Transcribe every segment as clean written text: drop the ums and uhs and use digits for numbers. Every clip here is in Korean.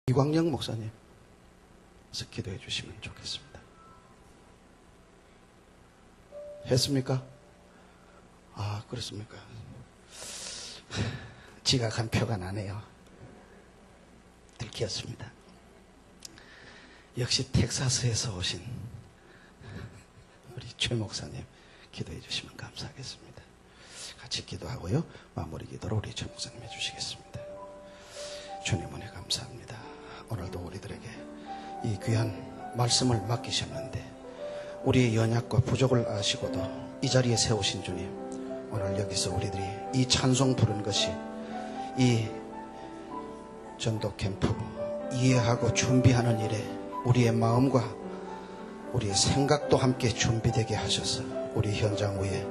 이광영 목사님, 기도해 주시면 좋겠습니다. 했습니까? 아, 그렇습니까? 지각한 표가 나네요. 들켰습니다. 역시 텍사스에서 오신 우리 최 목사님, 기도해 주시면 감사하겠습니다. 같이 기도하고요, 마무리 기도로 우리 최 목사님 해주시겠습니다. 주님 은혜 감사합니다. 오늘도 우리들에게 이 귀한 말씀을 맡기셨는데 우리의 연약과 부족을 아시고도 이 자리에 세우신 주님, 오늘 여기서 우리들이 이 찬송 부르는 것이 이 전도 캠프 이해하고 준비하는 일에 우리의 마음과 우리의 생각도 함께 준비되게 하셔서 우리 현장 위에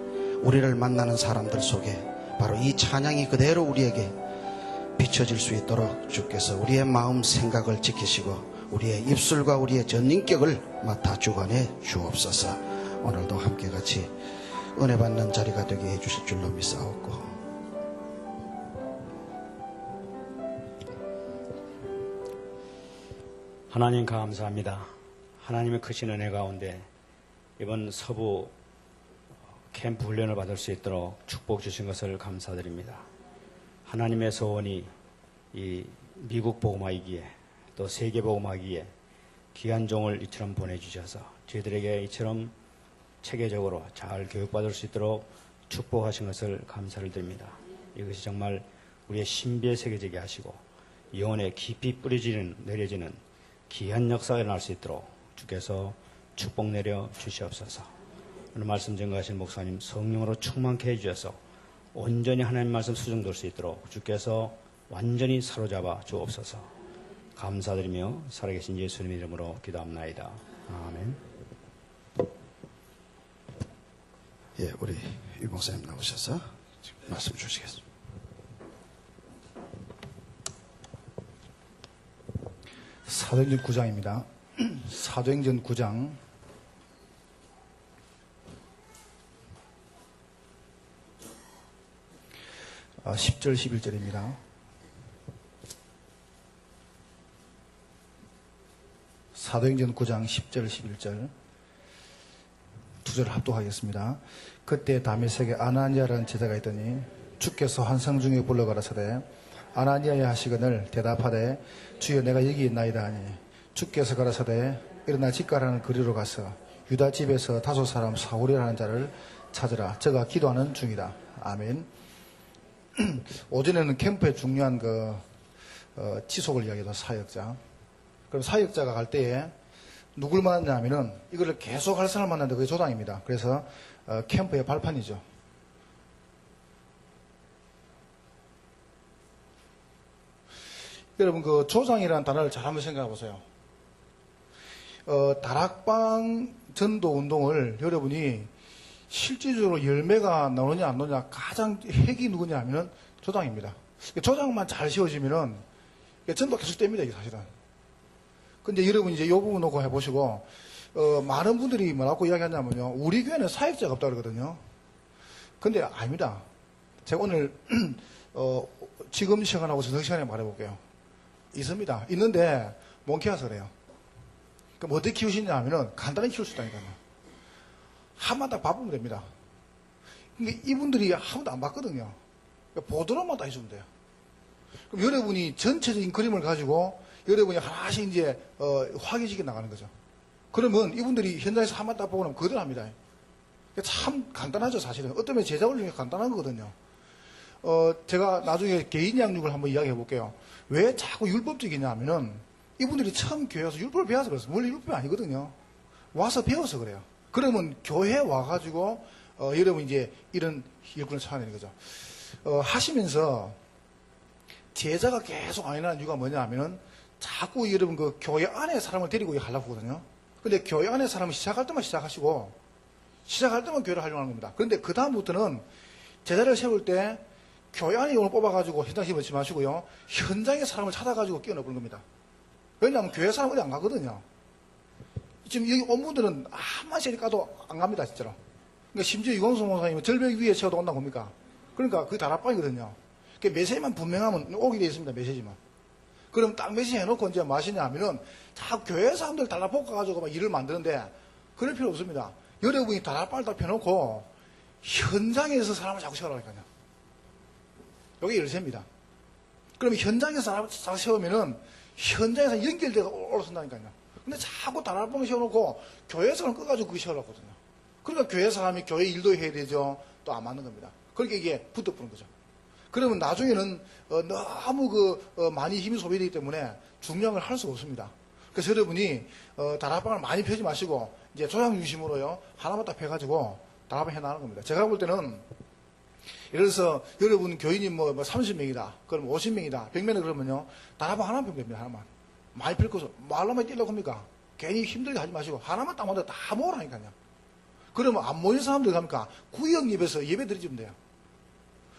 우리를 만나는 사람들 속에 바로 이 찬양이 그대로 우리에게 비춰질 수 있도록 주께서 우리의 마음 생각을 지키시고 우리의 입술과 우리의 전인격을 맡아 주관해 주옵소서. 오늘도 함께 같이 은혜 받는 자리가 되게 해주실 줄로 믿사옵고, 하나님 감사합니다. 하나님의 크신 은혜 가운데 이번 서부 캠프 훈련을 받을 수 있도록 축복 주신 것을 감사드립니다. 하나님의 소원이 이 미국 복음화이기에 또 세계 복음화이기에 귀한 종을 이처럼 보내주셔서 저희들에게 이처럼 체계적으로 잘 교육받을 수 있도록 축복하신 것을 감사를 드립니다. 이것이 정말 우리의 신비에 새겨지게 하시고 영혼에 깊이 내려지는 귀한 역사가 일어날 수 있도록 주께서 축복 내려 주시옵소서. 오늘 말씀 전가하신 목사님 성령으로 충만케 해주셔서 온전히 하나님 말씀 수정될 수 있도록 주께서 완전히 사로잡아 주옵소서. 감사드리며 살아계신 예수님 이름으로 기도합나이다. 아멘. 예, 우리 유 목사님 나오셔서 말씀 주시겠습니다. 사도행전 9장입니다. 사도행전 9장 10절 11절입니다. 사도행전 9장 10절 11절 두 절 합독하겠습니다. 그때 다메섹에 아나니아라는 제자가 있더니 주께서 환상 중에 불러가라사대 아나니아야 하시거늘 대답하되 주여 내가 여기 있나이다 하니 주께서 가라사대 일어나 집가라는 거리로 가서 유다 집에서 다섯 사람 사울이라는 자를 찾으라. 저가 기도하는 중이다. 아멘. 오전에는 캠프의 중요한 지속을 이야기해서 사역자. 그럼 사역자가 갈 때에 누굴 만났냐면은 이거를 계속 할 사람 만났는데 그게 조장입니다. 그래서 캠프의 발판이죠. 여러분 그 조장이라는 단어를 잘 한번 생각해 보세요. 다락방 전도 운동을 여러분이 실질적으로 열매가 나오느냐 안 나오느냐 가장 핵이 누구냐 하면은 조장입니다. 조장만 잘 씌워지면은 전도 계속 됩니다, 이게 사실은. 근데 여러분 이제 이 부분 놓고 해보시고, 많은 분들이 뭐라고 이야기하냐면요. 우리 교회는 사역자가 없다 그러거든요. 근데 아닙니다. 제가 오늘, 지금 시간하고 저녁 시간에 말해볼게요. 있습니다. 있는데, 못 키워서 그래요. 그럼 어떻게 키우시냐 하면은 간단히 키울 수 있다니까요. 한 번 딱 봐보면 됩니다. 근데 이분들이 한 번도 안 봤거든요. 보드로만 다 해주면 돼요. 그럼 여러분이 전체적인 그림을 가지고 여러분이 하나씩 이제 확인시켜 나가는 거죠. 그러면 이분들이 현장에서 한 번 딱 보고 나면 그대로 합니다. 참 간단하죠, 사실은. 어떤 면에 제작을 중에 간단한 거거든요. 제가 나중에 개인 양육을 한번 이야기해 볼게요. 왜 자꾸 율법적이냐 하면은 이분들이 처음 교회 와서 율법을 배워서 그렇습니다. 원래 율법이 아니거든요. 와서 배워서 그래요. 그러면 교회 와가지고 여러분 이제 이런 일꾼을 찾아내는 거죠. 하시면서 제자가 계속 안 일어나는 이유가 뭐냐 하면은 자꾸 여러분 그 교회 안에 사람을 데리고 하려고 하거든요. 근데 교회 안에 사람을 시작할 때만 시작하시고 시작할 때만 교회를 하려고 하는 겁니다. 그런데 그 다음부터는 제자를 세울 때 교회 안에 용을 뽑아가지고 현장 심지 마시고요. 현장에 사람을 찾아가지고 끼워 넣어보는 겁니다. 왜냐하면 교회 사람 어디 안 가거든요. 지금 여기 온 분들은 한만 씩 가도 안 갑니다, 진짜로. 그러니까 심지어 유광수 목사님은 절벽 위에 채워도 온다고 봅니까? 그러니까 그게 다락방이거든요. 메시지만 분명하면 오게 되어 있습니다, 메시지만. 그럼 딱 몇시 해놓고 이제 뭐 하시냐 하면은 다 교회 사람들 달라 볶아가지고 막 일을 만드는데 그럴 필요 없습니다. 여러분이 다락방을 딱 펴놓고 현장에서 사람을 자꾸 세우라니까요. 이게 열쇠입니다. 그럼 현장에서 사람을 자꾸 세우면은 현장에서 연결돼서 올라선다니까요. 근데 자꾸 다락방을 세워놓고 교회 사람 꺼가지고 그거 세우라고 하거든요. 그러니까 교회 사람이 교회 일도 해야 되죠. 또 안 맞는 겁니다. 그러니까 이게 붙어보는 거죠. 그러면 나중에는 너무 많이 힘이 소비되기 때문에 중량을 할 수가 없습니다. 그래서 여러분이 다락방을 많이 펴지 마시고 이제 조장 중심으로요 하나만 딱 펴가지고 다락방 해나가는 겁니다. 제가 볼 때는 예를 들어서 여러분 교인이 뭐 30명이다, 그럼 50명이다, 100명이다 그러면요 다락방 하나만 펴면 됩니다. 하나만 많이 필 것을 말로만 뛰려고 합니까? 괜히 힘들게 하지 마시고 하나만 딱 먼저 다 모으라니까요. 그러면 안 모인 사람들 갑니까? 구역 예배에서 예배 드리면 돼요.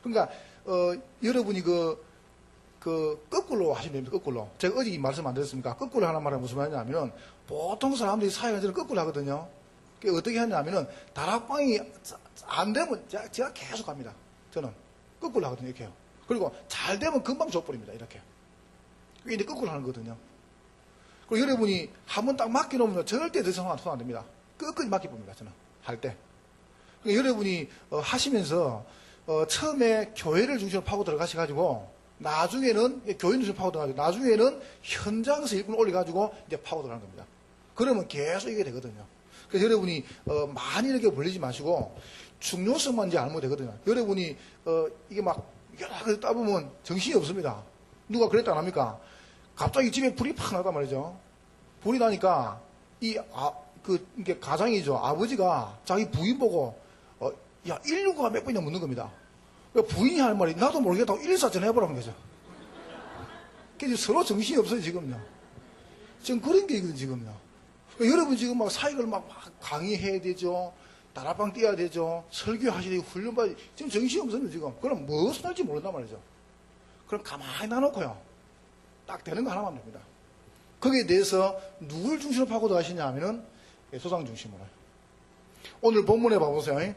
그러니까 여러분이 거꾸로 하시면 됩니다. 거꾸로. 제가 어제 이 말씀 안 드렸습니까? 거꾸로 하는 말은 무슨 말이냐면은 보통 사람들이 사역을 거꾸로 하거든요. 어떻게 하냐면은 다락방이 안 되면 제가 계속 합니다. 저는 거꾸로 하거든요. 이렇게요. 그리고 잘 되면 금방 줘버립니다. 이렇게. 이게 이제 거꾸로 하는 거거든요. 그리고 여러분이 한번 딱 맡겨놓으면 절대 더 이상 손 안 됩니다. 끝까지 맡겨봅니다. 저는 할 때. 그러니까 여러분이 하시면서 처음에 교회를 중심으로 파고 들어가셔가지고 나중에는 교회 중심으로 파고 들어가지고 나중에는 현장에서 일꾼 올려가지고 이제 파고 들어가는 겁니다. 그러면 계속 이게 되거든요. 그래서 여러분이 많이 이렇게 벌리지 마시고 중요성만 이제 알면 되거든요. 여러분이 이게 막 여러 가지 따보면 정신이 없습니다. 누가 그랬다 안 합니까? 갑자기 집에 불이 팍 나단 말이죠. 불이 나니까 이게 가장이죠. 아버지가 자기 부인 보고 야, 119가 몇 번이나 묻는 겁니다. 부인이 할 말이 나도 모르겠다고 114전 해보라는 거죠. 그래서 서로 정신이 없어요, 지금요. 지금 그런 게 있거든요, 지금요. 여러분 지금 막 사역을 막 강의해야 되죠. 다락방 뛰어야 되죠. 설교하셔야 되고 훈련받아야 되죠. 지금 정신이 없어요, 지금. 그럼 무엇을 할지 모른단 말이죠. 그럼 가만히 놔놓고요. 딱 되는 거 하나만 됩니다. 거기에 대해서 누굴 중심으로 파고 들어가시냐 하면은 소장 중심으로. 오늘 본문에 봐보세요.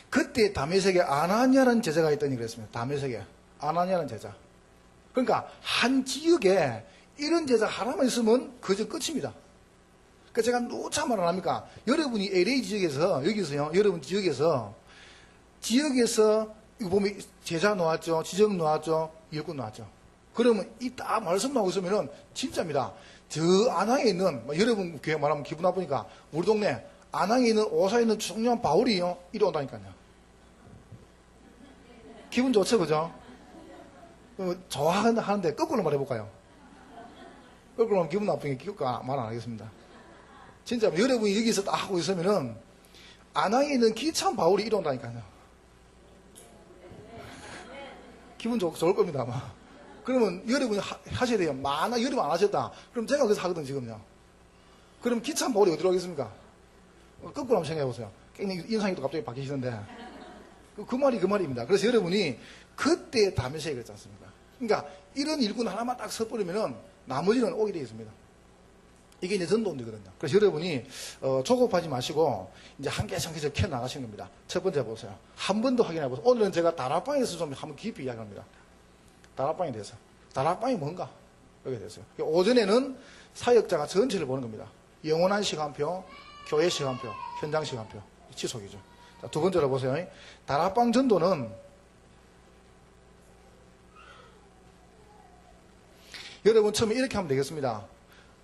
그때 다메섹에 아나니아라는 제자가 있더니 그랬습니다. 다메섹에 아나니아라는 제자. 그러니까 한 지역에 이런 제자 하나만 있으면 그저 끝입니다. 그러니까 제가 누차 말 안 합니까? 여러분이 LA 지역에서 여기서요. 여러분 지역에서 이거 보면 제자 놓았죠. 지정 놓았죠. 일꾼 놓았죠. 그러면 이 딱 말씀 나오고 있으면은 진짜입니다. 저 안항에 있는 여러분 교회 말하면 기분 나쁘니까 우리 동네 안항에 있는 오사에 있는 중요한 바울이요 이리 온다니까요. 기분 좋죠, 그죠? 좋아하는데 거꾸로 말해볼까요? 거꾸로 하면 기분 나쁘니까 말 안 하겠습니다. 진짜 여러분이 여기서 딱 하고 있으면은 안항에 있는 기참 바울이 이리 온다니까요. 기분 좋을 겁니다 아마. 그러면 여러분이 하셔야 돼요. 여러분 안 하셨다. 그럼 제가 그래서 하거든요, 지금요. 그럼 기참 바울이 어디로 가겠습니까? 거꾸로 한번 생각해보세요. 굉장히 인상이 또 갑자기 바뀌시는데. 그 말이 그 말입니다. 그래서 여러분이 그때 다메섹에 그랬지 않습니까? 그러니까 이런 일꾼 하나만 딱 서버리면은 나머지는 오게 되어 있습니다. 이게 이제 전도운동이거든요. 그래서 여러분이 조급하지 마시고 이제 한 개씩 한 개씩 캐 나가시는 겁니다. 첫 번째 보세요. 한 번 더 확인해 보세요. 오늘은 제가 다락방에서 좀 한번 깊이 이야기합니다. 다락방에 대해서. 다락방이 뭔가? 여기에 대해서요. 오전에는 사역자가 전체를 보는 겁니다. 영원한 시간표, 교회 시간표, 현장 시간표. 지속이죠. 자, 두 번째로 보세요. 다락방 전도는 여러분 처음에 이렇게 하면 되겠습니다.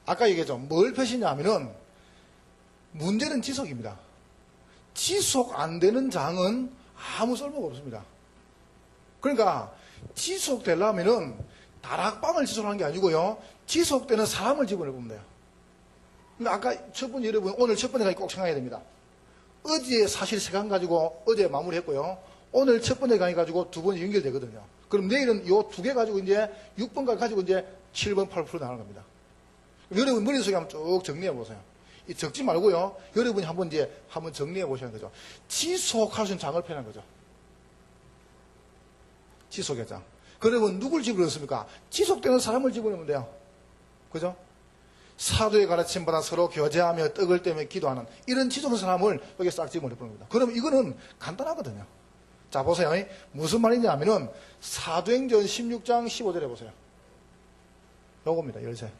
아까 얘기했죠. 뭘 펴시냐 하면은 문제는 지속입니다. 지속 안 되는 장은 아무 쓸모가 없습니다. 그러니까 지속되려면은 다락방을 지속하는 게 아니고요. 지속되는 사람을 집어내보면 돼요. 그러니까 아까 첫 번째 여러분 오늘 첫 번째 강의 꼭 생각해야 됩니다. 어제 사실 시간 가지고 어제 마무리했고요. 오늘 첫 번째 강의 가지고 두 번째 연결되거든요. 그럼 내일은 요 두 개 가지고 이제 6번까지 가지고 이제 7번, 8% 나가는 겁니다. 여러분 머릿속에 한번 쭉 정리해 보세요. 이 적지 말고요. 여러분이 한번 정리해 보시는 거죠. 지속할 수 있는 장을 펴는 거죠. 지속의 장. 그러면 누굴 집어넣습니까? 지속되는 사람을 집어넣으면 돼요. 그죠? 사도의 가르침 받아 서로 교제하며 떡을 떼며 기도하는 이런 지속의 사람을 여기 싹 집어넣는 겁니다. 그럼 이거는 간단하거든요. 자, 보세요. 무슨 말이냐 하면은 사도행전 16장 15절에 보세요. 요겁니다. 열쇠.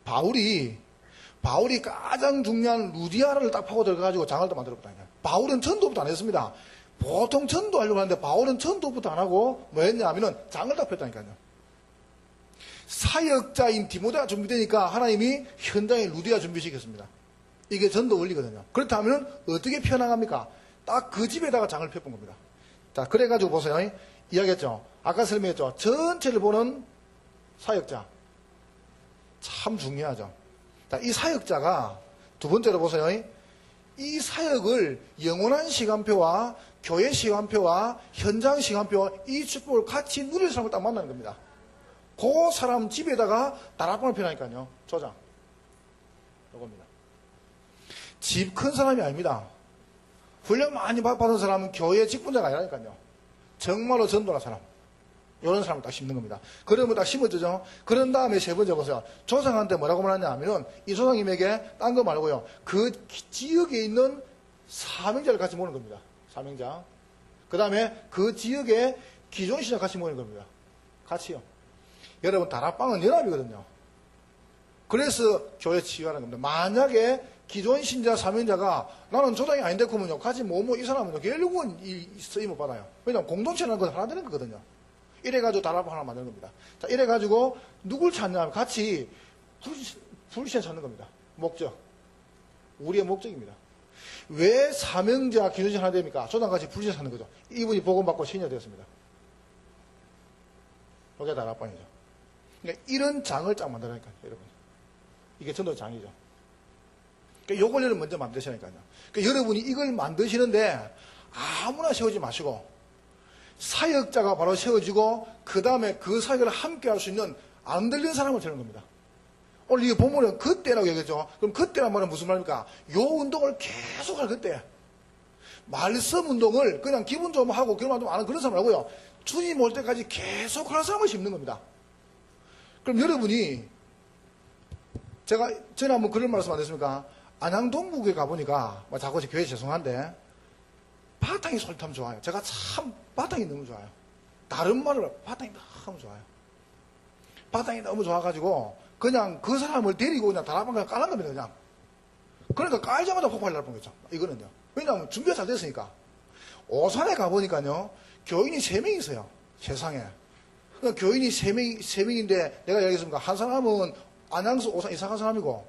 바울이 가장 중요한 루디아를 딱 파고 들어가가지고 장을 또 만들었다니까요. 바울은 전도부터 안 했습니다. 보통 전도하려고 하는데 바울은 전도부터 안 하고 뭐 했냐면은 장을 딱 폈다니까요. 사역자인 디모데가 준비되니까 하나님이 현장에 루디아 준비시켰습니다. 이게 전도 원리거든요. 그렇다면 어떻게 펴나갑니까? 딱 그 집에다가 장을 펴본 겁니다. 자, 그래가지고 보세요. 이야기했죠. 아까 설명했죠. 전체를 보는 사역자. 참 중요하죠. 자, 이 사역자가 두 번째로 보세요. 이 사역을 영원한 시간표와 교회 시간표와 현장 시간표 이 축복을 같이 누릴 사람을 딱 만나는 겁니다. 그 사람 집에다가 다락방을 펴라니까요. 조장. 요겁니다. 집 큰 사람이 아닙니다. 훈련 많이 받은 사람은 교회 직분자가 아니라니까요. 정말로 전도한 사람. 이런 사람을 딱 심는 겁니다. 그러면 딱 심어주죠. 그런 다음에 세 번째 보세요. 조상한테 뭐라고 말하냐 하면은 이 조상님에게 딴 거 말고요. 그 지역에 있는 사명자를 같이 모는 겁니다. 사명자. 그 다음에 그 지역에 기존 신자 같이 모이는 겁니다. 같이요. 여러분, 다락방은 연합이거든요. 그래서 교회 치유하는 겁니다. 만약에 기존 신자 사명자가 나는 조장이 아닌데 그러면요. 같이 이 사람은 결국은 이 쓰임을 받아요. 왜냐하면 공동체라는 건 하나 되는 거거든요. 이래가지고 다락방 하나 만드는 겁니다. 자, 이래가지고 누굴 찾냐면 같이 불신 찾는 겁니다. 목적. 우리의 목적입니다. 왜 사명자 기존신 하나 됩니까? 조장같이 불신 찾는 거죠. 이분이 복음받고 신이 되었습니다. 이게 다락방이죠. 그러니까 이런 장을 쫙 만들라니까요, 여러분. 이게 전도 장이죠. 그러니까 요걸 여러분 먼저 만드시라니까요. 그러니까 여러분이 이걸 만드시는데 아무나 세우지 마시고 사역자가 바로 세워지고 그 다음에 그 사역을 함께 할 수 있는 안 들린 사람을 세우는 겁니다. 오늘 이게 보면은 그때라고 얘기했죠. 그럼 그때란 말은 무슨 말입니까? 요 운동을 계속 할 그때. 말씀 운동을 그냥 기분 좀 하고 기분 좀 안 하는 그런 사람 말고요. 주님 올 때까지 계속 하는 사람을 심는 겁니다. 그럼 여러분이 제가 전에 한번 그런 말씀 안 했습니까? 안양동구에 가보니까 자꾸 교회 죄송한데 바탕이 솔참 좋아요. 제가 참 바탕이 너무 좋아요. 다른 말을 바탕이 너무 좋아요. 바탕이 너무 좋아가지고 그냥 그 사람을 데리고 그냥 다락방을 까는 겁니다. 그냥. 그러니까 깔자마자 폭발이 날 뻔했죠. 이거는요. 왜냐하면 준비가 잘 됐으니까. 오산에 가보니까요. 교인이 3명 있어요. 세상에. 그러니까 교인이 3명인데 내가 얘기했습니까? 한 사람은 안양에서 오산 이사 간 사람이고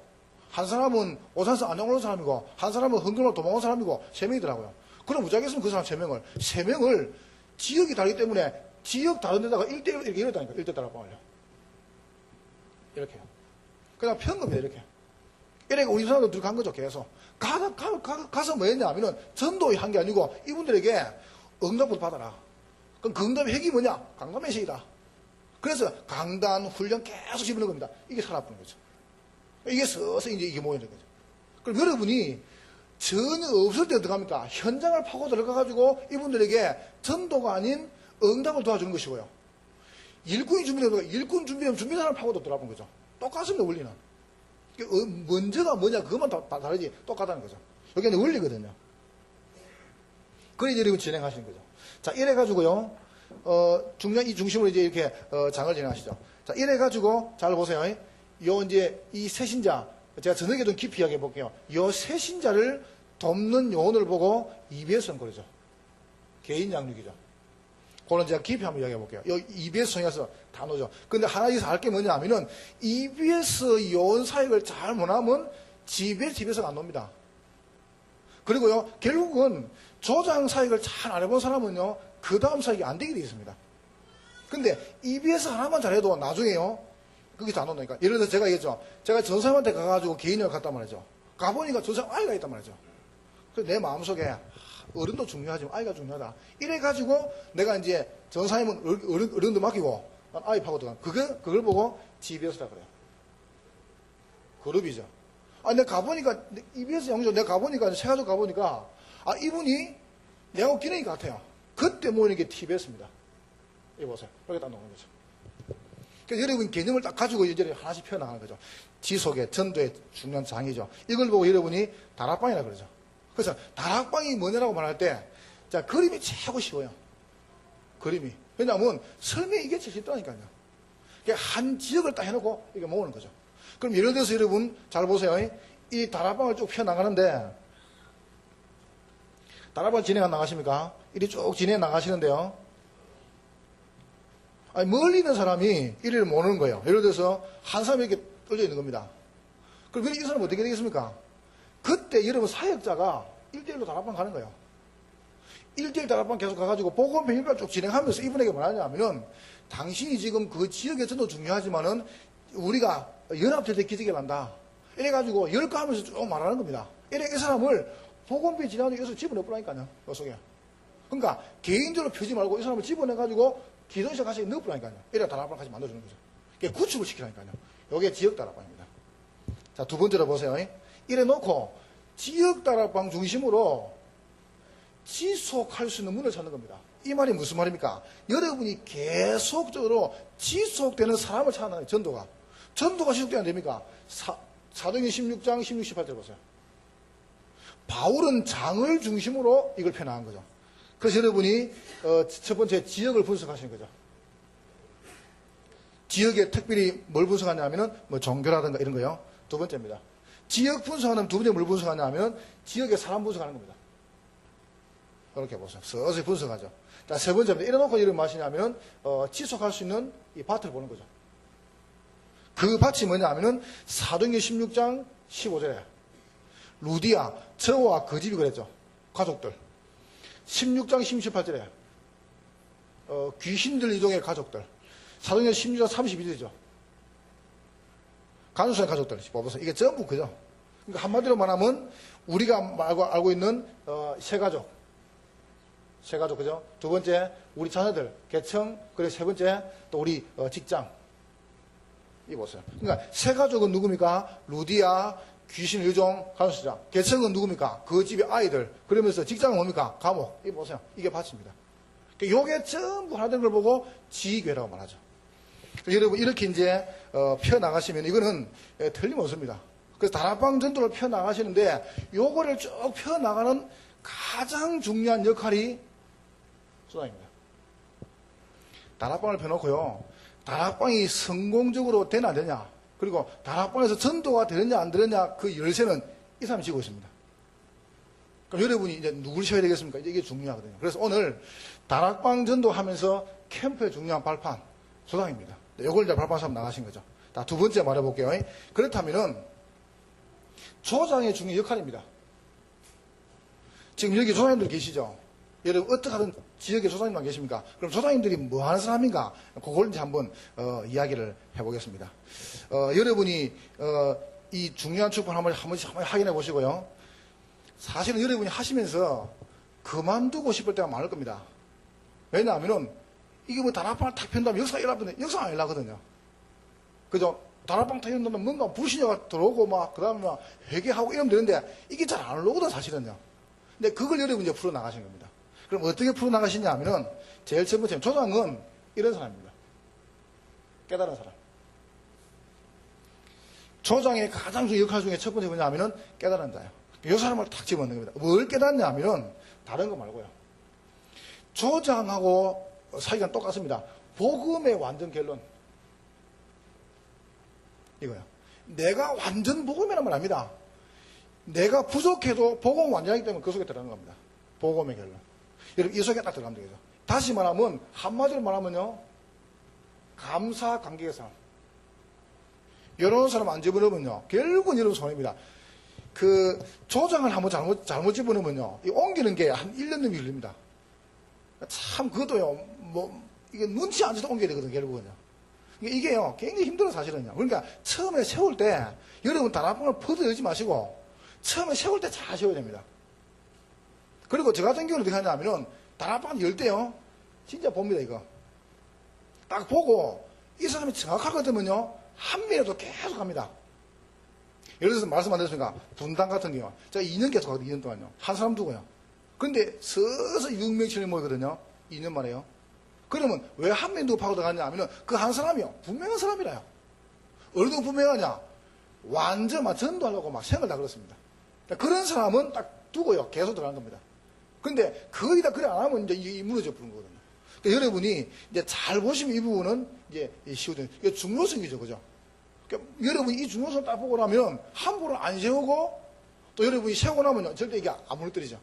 한 사람은 오산에서 안양 온 사람이고 한 사람은 흥경으로 도망온 사람이고 3명이더라고요. 그럼 무작위했으면 그 사람 3명을 지역이 다르기 때문에 지역 다른 데다가 1대1 이렇게 이랬다니까. 1대 다락방을요. 이렇게요. 그냥 편 겁니다. 이렇게. 이렇게 우리 사람들 둘이 간 거죠. 계속. 가서 뭐 했냐 하면은 전도의 한 게 아니고 이분들에게 응답을 받아라. 그럼 그 응답의 핵이 뭐냐? 강단의 식이다. 그래서 강단, 훈련 계속 집어넣는 겁니다. 이게 살아보는 거죠. 이게 서서히 이제 이게 모이는 거죠. 그럼 여러분이 전혀 없을 때 들어갑니까? 현장을 파고 들어가가지고 이분들에게 전도가 아닌 응답을 도와주는 것이고요. 일꾼이 준비되면 일꾼 준비되면 준비사람을 파고 들어가는 거죠. 똑같습니다, 원리는. 먼저가 뭐냐, 그것만 다 다르지, 똑같다는 거죠. 여기는 원리거든요. 그래, 여러분 진행하시는 거죠. 자, 이래가지고요, 이 중심으로 이제 이렇게, 장을 진행하시죠. 자, 이래가지고, 잘 보세요. 이제, 이 새신자, 제가 저녁에 좀 깊이 이야기해 볼게요. 이 새신자를 돕는 요원을 보고 EBS는 그러죠. 개인 양육이죠. 그거는 제가 깊이 한번 이야기해 볼게요. 이 EBS 성에서 단어죠. 근데 하나 여기서 알 게 뭐냐 하면은, EBS 요원 사역을 잘 못하면 집에서 안 놉니다. 그리고요, 결국은 조장 사역을 잘 안 해본 사람은요, 그 다음 사역이 안 되게 되어 있습니다. 근데 EBS 하나만 잘해도 나중에요, 거기서 안 온다니까. 예를 들어서 제가 얘기했죠. 제가 전사님한테 가가지고 개인을 갔단 말이죠. 가보니까 전사님 아이가 있단 말이죠. 그래서 내 마음속에 어른도 중요하지만 아이가 중요하다. 이래가지고 내가 이제 전사님은 어른도 맡기고 아이 파고 들어가. 그걸 보고 GBS라 그래요. 그룹이죠. 내가 가보니까, EBS 영조 내가 가보니까, 세가지고 가보니까, 이분이 내하고 기능이 같아요. 그때 모이는 게 TBS입니다. 이거 보세요. 이렇게 딱 나오는 거죠. 그러니까 여러분 개념을 딱 가지고 이제 하나씩 표현하는 거죠. 지속의, 전도의 중요한 장이죠. 이걸 보고 여러분이 다락방이라 그러죠. 그래서 다락방이 뭐냐라고 말할 때, 자, 그림이 최고 쉬워요. 그림이. 왜냐하면 설명이 이게 제일 쉽다니까요. 한 지역을 딱 해놓고 이게 모으는 거죠. 그럼 예를 들어서 여러분 잘 보세요. 이 다락방을 쭉 펴나가는데 다락방 진행 안 나가십니까? 이리 쭉 진행 나가시는데요. 아니, 멀리 있는 사람이 이리를 못 오는 거예요. 예를 들어서 한 사람이 이렇게 떨어져 있는 겁니다. 그럼 이 사람은 어떻게 되겠습니까? 그때 여러분 사역자가 1대1로 다락방 가는 거예요. 1대1 다락방 계속 가가지고 복음 변협을 쭉 진행하면서 이분에게 뭐하냐면은 당신이 지금 그 지역의 전도 중요하지만은 우리가 연합될 때 기적이 난다. 이래가지고 열거하면서 쭉 말하는 겁니다. 이래 이 사람을 복음비 지나가지고 여기서 집어넣으라니까요. 그 속에. 그러니까 개인적으로 펴지 말고 이 사람을 집어내가지고 기도실에 가서 넣으라니까요. 이래 다락방 같이 만들어주는 거죠. 이게 구축을 시키라니까요. 이게 지역 다락방입니다. 자, 두 번째로 보세요. 이래 놓고 지역 다락방 중심으로 지속할 수 있는 문을 찾는 겁니다. 이 말이 무슨 말입니까? 여러분이 계속적으로 지속되는 사람을 찾는 거예요. 전도가. 전도가 지속되면 안 됩니까? 사도행전 16장 16, 18절 보세요. 바울은 장을 중심으로 이걸 펴나간 거죠. 그래서 여러분이 첫 번째 지역을 분석하시는 거죠. 지역에 특별히 뭘 분석하냐면은 뭐 종교라든가 이런 거요. 두 번째입니다. 지역 분석하는 두 번째 뭘 분석하냐면 지역의 사람 분석하는 겁니다. 이렇게 보세요. 서서히 분석하죠. 자, 세 번째입니다. 이래놓고 이런 맛이냐면 지속할 수 있는 이 밭을 보는 거죠. 그 밭이 뭐냐면은 사도행전 16장 15절에 루디아, 저와 그 집이 그랬죠. 가족들. 16장 18절에 귀신 들리종의 가족들. 사도행전 16장 32절이죠. 간수의 가족들. 보세요. 이게 전부 그죠. 그러니까 한마디로 말하면 우리가 알고 있는 세 가족. 세 가족, 그죠? 두 번째, 우리 자녀들, 계층, 그리고 세 번째, 또 우리 직장. 이 보세요. 그러니까 세 가족은 누굽니까? 루디아, 귀신 의종, 간수장. 계층은 누굽니까? 그 집의 아이들. 그러면서 직장은 뭡니까? 감옥. 이 보세요. 이게 밭입니다. 그러니까 요게 전부 하나 된 걸 보고 지교라고 말하죠. 여러분, 이렇게 이제, 펴나가시면 이거는 틀림없습니다. 그래서 다락방 전도를 펴나가시는데 요거를 쭉 펴나가는 가장 중요한 역할이 소장입니다. 다락방을 펴놓고요. 다락방이 성공적으로 되나 안 되냐, 그리고 다락방에서 전도가 되느냐 안 되느냐 그 열쇠는 이 사람이 쥐고 있습니다. 그럼 여러분이 이제 누굴 쉬어야 되겠습니까? 이게 중요하거든요. 그래서 오늘 다락방 전도하면서 캠프의 중요한 발판 소장입니다. 이걸 이제 발판에서 나가신 거죠. 자, 두 번째 말해볼게요. 그렇다면은 조장의 중요한 역할입니다. 지금 여기 조장님들 계시죠? 여러분 어떻게 하든 지역에 조장님만 계십니까? 그럼 조장님들이 뭐 하는 사람인가? 그걸 이제 한번 이야기를 해보겠습니다. 여러분이 이 중요한 축복 한번 확인해 보시고요. 사실은 여러분이 하시면서 그만두고 싶을 때가 많을 겁니다. 왜냐하면은 이게 뭐 다락방을 탁 편다면 역사가 일어나거든요. 역사가 안 일어나거든요. 그죠? 다락방 탁 일어나면 뭔가 불신자가 들어오고 막 그다음에 막 회개하고 이러면 되는데 이게 잘 안 오거든 사실은요. 근데 그걸 여러분이 이제 풀어나가신 겁니다. 그럼 어떻게 풀어나가시냐 하면은 제일 첫 번째 조장은 이런 사람입니다. 깨달은 사람. 조장의 가장 중요한 역할 중에 첫 번째 뭐냐 하면은 깨달은 자예요. 이 사람을 탁 집어넣는 겁니다. 뭘 깨닫냐 하면은 다른 거 말고요. 조장하고 사이가 똑같습니다. 복음의 완전 결론. 이거요. 내가 완전 복음이란 말 아닙니다. 내가 부족해도 복음 완전하기 때문에 그 속에 들어가는 겁니다. 복음의 결론. 여러분, 이 속에 딱 들어가면 되겠죠. 다시 말하면, 한마디로 말하면요. 감사 관계의 사람. 이런 사람 안 집어넣으면요. 결국은 여러분 손해입니다. 그, 조장을 한번 잘못 집어넣으면요. 이 옮기는 게 한 1년 넘게 걸립니다. 참, 그것도요. 이게 눈치 안 줘도 옮겨야 되거든요. 결국은요. 이게요. 굉장히 힘들어, 사실은요. 그러니까 처음에 세울 때, 여러분 다락방을 퍼져 열지 마시고, 처음에 세울 때 잘 세워야 됩니다. 그리고 저 같은 경우는 어떻게 하냐면은, 다락방 열 때요, 진짜 봅니다, 이거. 딱 보고, 이 사람이 정확하거든요, 한 미라도 계속 합니다. 예를 들어서 말씀 안 드렸으니까, 분당 같은 경우, 제가 2년 계속 하거든요, 2년 동안요. 한 사람 두고요. 근데 서서히 6명치를 모이거든요, 2년 만에요. 그러면 왜 한 명 두고 파고 들어가냐 하면은, 그 한 사람이요, 분명한 사람이라요. 어느 정도 분명하냐? 완전 막 전도하려고 막 생각을 다 그렇습니다. 그런 사람은 딱 두고요. 계속 들어가는 겁니다. 근데 거의 다 그래 안 하면 이제 이 무너져 버리는 거거든요. 그러니까 여러분이 이제 잘 보시면 이 부분은 이제 쉬워져요. 이게 중로성이죠, 그죠? 그러니까 여러분이 이 중로성 딱 보고 나면 함부로 안 세우고 또 여러분이 세우고 나면 절대 이게 안 무너뜨리죠.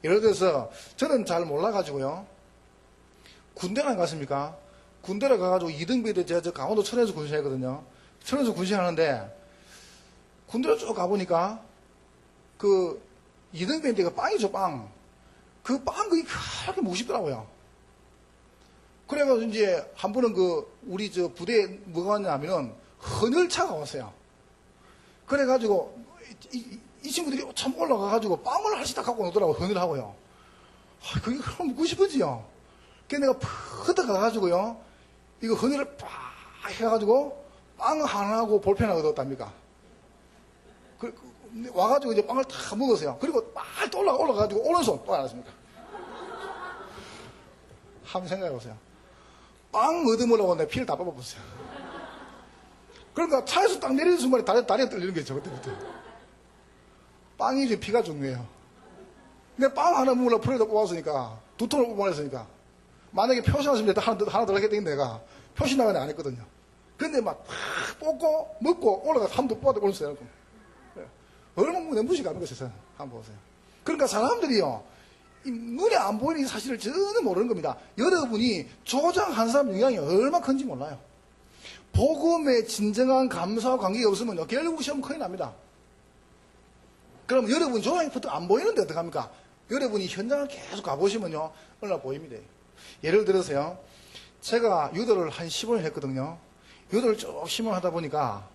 예를 들어서 저는 잘 몰라가지고요. 군대를 안 갔습니까? 군대를 가가지고 2등병 때 제가 저 강원도 천에서 군생했거든요. 천에서 군생하는데 군대를 쭉 가보니까 그 2등병 때가 빵이죠, 빵. 그 빵 그게 그렇게 먹고 싶더라고요. 그래가지고 이제 한 번은 우리 저 부대에 뭐가 왔냐면은 헌혈차가 왔어요. 그래가지고 이 친구들이 참 올라가가지고 빵을 하나씩 딱 갖고 오더라고요. 헌혈하고요. 그게 그럼 먹고 싶은지요. 그래서 내가 퍼뜩 가가지고요. 이거 헌혈을 빡 해가지고 빵 하나하고 볼펜 하나 얻었답니까? 와가지고 이제 빵을 다 먹었어요. 그리고 막 또 올라가가지고 오른손 또 알았습니까? 한번 생각해보세요. 빵 얻으려고 내 피를 다 뽑아봤어요. 그러니까 차에서 딱 내리는 순간에 다리가 떨리는 거죠, 그때부터. 빵이 이제 피가 중요해요. 근데 빵 하나 먹으려고 피를 다 뽑았으니까, 2톤을 뽑아냈으니까, 만약에 표시 났으면 하나 더 하겠다는 내가 표시 나가는 안 했거든요. 근데 막 뽑고, 먹고, 올라가서 한 번 더 뽑아도 오른손 해놓고. 얼마나 내 무시가 안 것이어요. 한번 보세요. 그러니까 사람들이요, 눈에 안 보이는 이 사실을 전혀 모르는 겁니다. 여러분이 조장한 사람 영향이 얼마나 큰지 몰라요. 복음의 진정한 감사와 관계가 없으면요, 결국 시험 큰일 납니다. 그럼 여러분 조장이 보통 안 보이는데 어떡합니까? 여러분이 현장을 계속 가보시면요, 어느 날 보입니다. 예를 들어서요, 제가 유도를 한 15년 했거든요. 유도를 쭉 10년 하다 보니까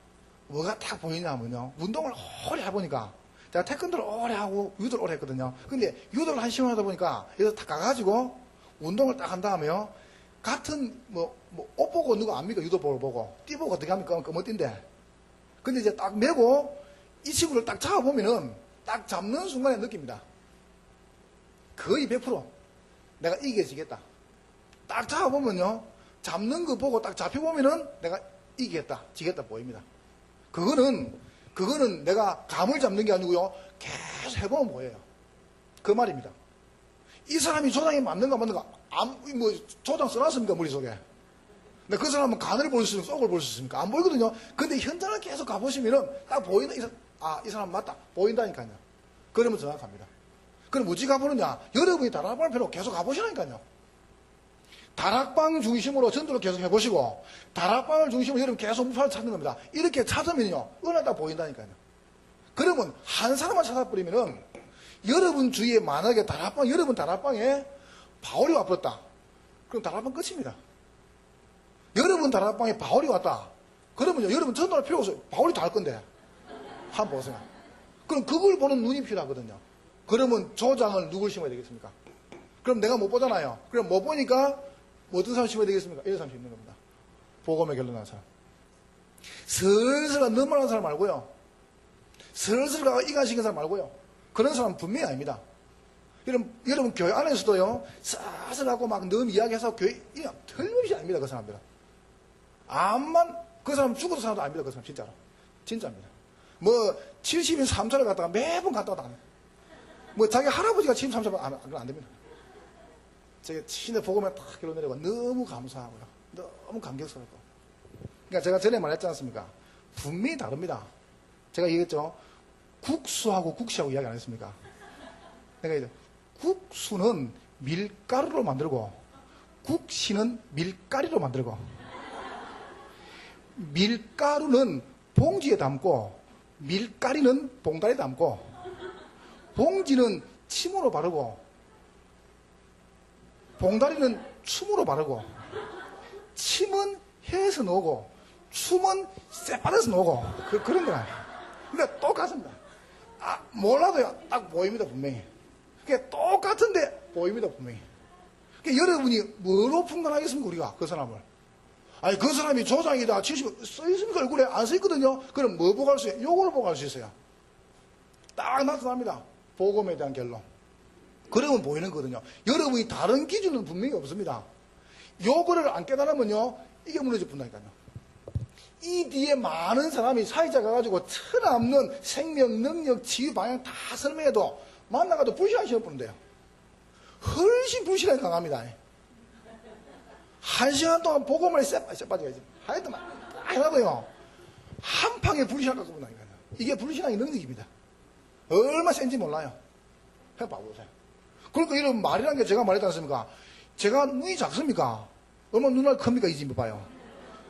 뭐가 딱 보이냐면요, 운동을 오래 해보니까, 제가 태권도를 오래 하고 유도를 오래 했거든요. 근데 유도를 한 10년 하다 보니까 여기서 딱 가가지고 운동을 딱 한 다음에요, 같은 옷 보고 누가 압니까? 유도복을 보고 띠 보고 어떻게 합니까? 검은띠인데. 근데 이제 딱 메고 이 친구를 딱 잡아보면은 딱 잡는 순간에 느낍니다. 거의 100% 내가 이겨지겠다. 딱 잡아보면요, 잡는 거 보고 딱 잡혀보면은 내가 이기겠다, 지겠다 보입니다. 그거는 내가 감을 잡는 게 아니고요, 계속 해보면 보여요. 그 말입니다. 이 사람이 조장이 맞는가, 조장 써놨습니까, 머릿속에? 근데 그 사람은 간을 볼 수 있습니까, 속을 볼 수 있습니까? 안 보이거든요. 근데 현장을 계속 가보시면은 딱 보이는, 이 사람 맞다. 보인다니까요. 그러면 정확합니다. 그럼 어찌 가보느냐? 여러분이 다락방을 계속 가보시라니까요. 다락방 중심으로 전도를 계속 해보시고, 다락방을 중심으로 여러분 계속 무파를 찾는 겁니다. 이렇게 찾으면요, 은혜 딱 보인다니까요. 그러면 한 사람만 찾아버리면은, 여러분 주위에 만약에 여러분 다락방에 바울이 와버렸다. 그럼 다락방 끝입니다. 여러분 다락방에 바울이 왔다. 그러면요, 여러분 전도할 필요 없어요. 바울이 다 할 건데. 한번 보세요. 그럼 그걸 보는 눈이 필요하거든요. 그러면 조장을 누굴 심어야 되겠습니까? 그럼 내가 못 보잖아요. 그럼 못 보니까 어떤 사람 심어야 되겠습니까? 이런 사람 심는 겁니다. 복음에 결론난 사람. 슬슬 가 넘어가는 사람 말고요. 슬슬 가 이간시킨 사람 말고요. 그런 사람은 분명히 아닙니다. 여러분 교회 안에서도요, 슬슬 하고 막 너무 이야기해서 교회, 틀림없이 아닙니다. 그 사람들은. 그 사람 죽어도 살아도 아닙니다. 그 사람 진짜로. 진짜입니다. 70인 3차를 갔다가 매번 갔다가 안 해요. 자기 할아버지가 70, 3차 안 됩니다. 제가 신의 복음에 딱 결론 내리고 너무 감사하고요. 너무 감격스럽고. 그러니까 제가 전에 말했지 않습니까? 분명히 다릅니다. 제가 얘기했죠. 국수하고 국시하고 이야기 안 했습니까? 내가 이제 국수는 밀가루로 만들고 국시는 밀가리로 만들고, 밀가루는 봉지에 담고 밀가리는 봉다리에 담고, 봉지는 침으로 바르고 봉다리는 춤으로 바르고, 침은 혀에서 나오고 춤은 쌔바에서 나오고, 그런 거야. 그러니까 똑같습니다. 몰라도요, 딱 보입니다, 분명히. 그러니까 똑같은데 보입니다, 분명히. 그러니까 여러분이 뭐로 판단하겠습니까, 우리가 그 사람을? 아니, 그 사람이 조장이다, 70, 써있습니까? 얼굴에 안 써있거든요. 그럼 뭐 보고 할 수 있어요? 요걸 보고 할 수 있어요. 딱 나타납니다. 복음에 대한 결론. 그러면 보이는 거거든요. 여러분이 다른 기준은 분명히 없습니다. 요거를 안 깨달으면요, 이게 무너져 본다니까요. 이 뒤에 많은 사람이 사회자 가가지고 틀없는 생명, 능력, 지휘, 방향 다 설명해도 만나가지고 불신한 시험 보는데요. 훨씬 불신하게 강합니다. 1시간 동안 복음을 쎄빠져야지. 하여튼 막 하고요. 한 방에 불신앙 갖고 본다니까요. 이게 불신앙의 능력입니다. 얼마나 센지 몰라요. 해봐보세요. 그러니까 이런 말이라는 게 제가 말했지 않습니까? 제가 눈이 작습니까? 얼마나 눈알 큽니까? 이 집 봐요.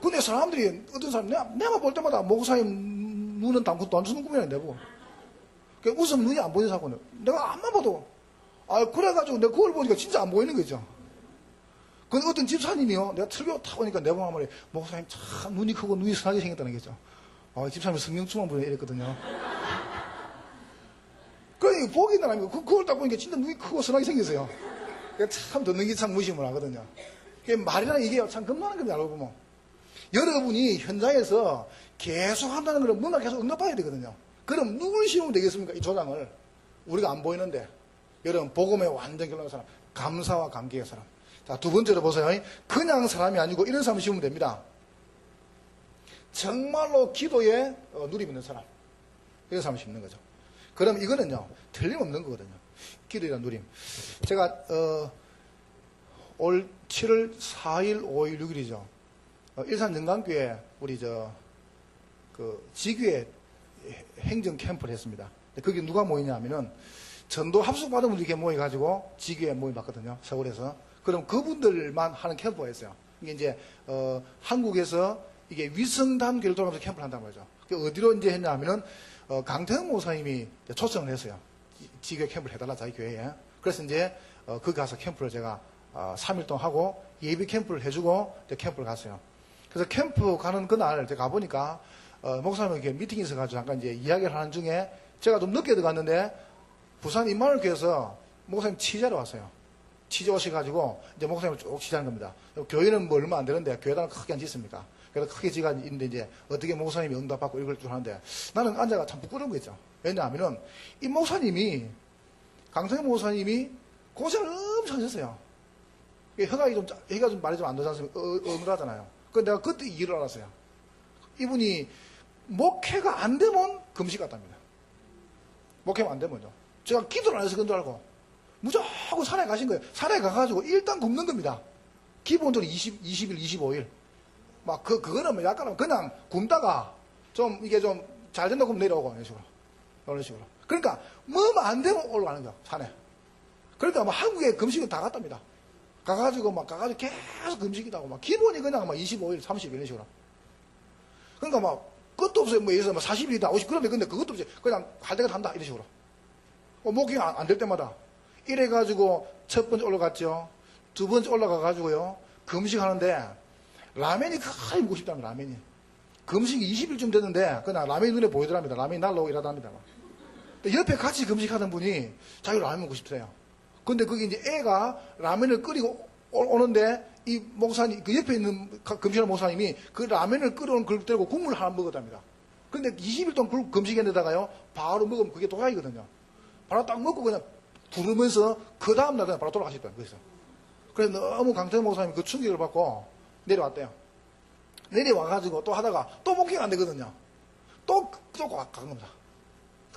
근데 사람들이, 어떤 사람, 내가 볼 때마다 목사님 눈은 담고 안 주는 꿈이라 내고. 웃으면 눈이 안 보이는 사고는. 내가 앞만 봐도, 그래가지고 내가 그걸 보니까 진짜 안 보이는 거죠. 근데 어떤 집사님이요. 내가 틀고 타고 오니까 내 보면 말이에요. 목사님 참 눈이 크고 눈이 선하게 생겼다는 거죠. 집사님은 성령충만 부려 이랬거든요. 그러니까 보기 나라니까 그걸 딱 보니까 진짜 눈이 크고 선하게 생겼어요. 참 듣는 게 참 무심을 하거든요. 말이라는 이게 참 겁나는 겁니다. 알고 보면. 여러분이 현장에서 계속 한다는 걸 뭔가 계속 응답해야 되거든요. 그럼 누굴 심으면 되겠습니까? 이 조장을. 우리가 안 보이는데. 여러분, 복음에 완전 결론한 사람. 감사와 감격의 사람. 자, 두 번째로 보세요. 그냥 사람이 아니고 이런 사람 심으면 됩니다. 정말로 기도에 누림 있는 사람. 이런 사람 심는 거죠. 그럼 이거는요, 틀림없는 거거든요. 기도에 누림. 제가, 올 7월 4일, 5일, 6일이죠. 일산 영광교회, 우리 지교회 행정 캠프를 했습니다. 거기 누가 모이냐 하면은, 전도 합숙받은 분들이 이렇게 모여가지고, 지교회 모임받거든요. 서울에서. 그럼 그분들만 하는 캠프가 있어요. 이게 이제, 한국에서 이게 위성단 교회를 돌아가면서 캠프를 한단 말이죠. 어디로 이제 했냐 하면은, 강태형 목사님이 초청을 했어요. 지교회 캠프를 해달라, 자기 교회에. 그래서 이제, 거기 가서 캠프를 제가, 3일 동안 하고, 예비 캠프를 해주고, 캠프를 갔어요. 그래서 캠프 가는 그날, 제가 가보니까, 목사님이 이렇게 미팅이 있어가지고 잠깐 이제 이야기를 하는 중에, 제가 좀 늦게 들어갔는데, 부산 임마누엘교회에서 목사님 취재하러 왔어요. 취재 오셔가지고, 이제 목사님을 쭉 취재하는 겁니다. 교회는 뭐 얼마 안 되는데, 교회당은 크게 안 짓습니까? 그래서 크게 지가 있는데, 이제, 어떻게 목사님이 응답받고 이걸 줄 하는데, 나는 앉아가 참 부끄러운 거 있죠. 왜냐하면은, 이 목사님이, 강성현 목사님이 고생을 엄청 하셨어요. 혀가 좀 말이 좀 안 되지 않습니까? 어눌하잖아요. 근데 내가 그때 일을 알았어요. 이분이 목회가 안 되면 금식 같답니다. 목회가 안 되면요. 제가 기도를 안 해서 그런 줄 알고 무조건 산에 가신 거예요. 산에 가가지고 일단 굶는 겁니다. 기본적으로 20일, 25일. 막 그거는 뭐 약간 그냥 굶다가 좀 이게 좀 잘 된다고 하면 내려오고 이런 식으로. 그러니까 뭐만 안 되면 올라가는 거야, 산에. 그러니까 뭐 한국에 금식은 다 갔답니다. 가가지고 계속 금식이다고 막 기본이 그냥 막 25일, 30일 이런 식으로. 그러니까 막 끝도 없어요. 뭐 예를 들어서 40일이다, 50일 그런데 근데 그것도 없어요. 그냥 갈 때가 한다 이런 식으로. 목이 안 될 때마다 이래가지고 첫 번째 올라갔죠. 두 번째 올라가가지고요 금식하는데 라면이 크게 먹고 싶답니다. 라면이. 금식이 20일쯤 됐는데 그냥 라면이 눈에 보이더랍니다. 라면이 날라오고 일하답니다. 옆에 같이 금식하던 분이 자기 라면 먹고 싶대요. 근데 그게 이제 애가 라면을 끓이고 오는데 이 목사님, 그 옆에 있는 금식하는 목사님이 그 라면을 끓여온 그릇 들고 국물을 하나 먹었답니다. 근데 20일 동안 금식했는데다가요, 바로 먹으면 그게 도약이거든요. 바로 딱 먹고 그냥 부르면서 그 다음날 그냥 바로 돌아가셨다는 거였어요. 그래서 너무 강태현 목사님이 그 충격을 받고 내려왔대요. 내려와가지고 또 하다가 또 목회가 안 되거든요. 또 간 겁니다.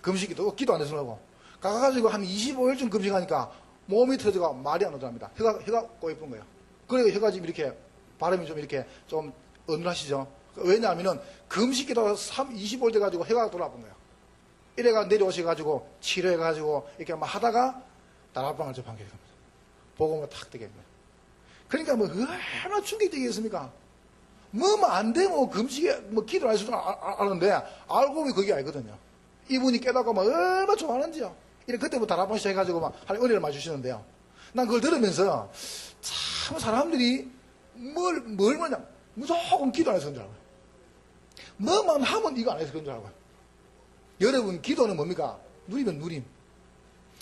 금식이 또 기도 안 해서라고. 가가지고 한 25일쯤 금식하니까 몸이 터져가 말이 안 오더랍니다. 혀가 꼬이쁜 거예요. 그래서 혀가 지금 이렇게 발음이 좀 이렇게 좀 어눌하시죠? 왜냐하면은 금식기도 25일 돼가지고 혀가 돌아본 거예요. 이래가 내려오셔가지고 치료해가지고 이렇게 막 하다가 다락방을 접한 게 됩니다. 복음을 탁 되게 됩니다. 그러니까 뭐 얼마나 충격적이겠습니까? 뭐만 안 되면 금식에 뭐 기도를 할 수도 아는데 알고 보면 그게 알거든요. 이분이 깨닫고 막 얼마나 좋아하는지요. 이래 그때부터 다락방 시작해가지고 막 하나님 은혜를 많이 주시는데요. 난 그걸 들으면서 참 사람들이 뭘 뭐냐 무조건 기도 안 해서 그런 줄 알고요. 뭐만 하면 이거 안 해서 그런 줄 알고요. 여러분 기도는 뭡니까? 누리면 누림.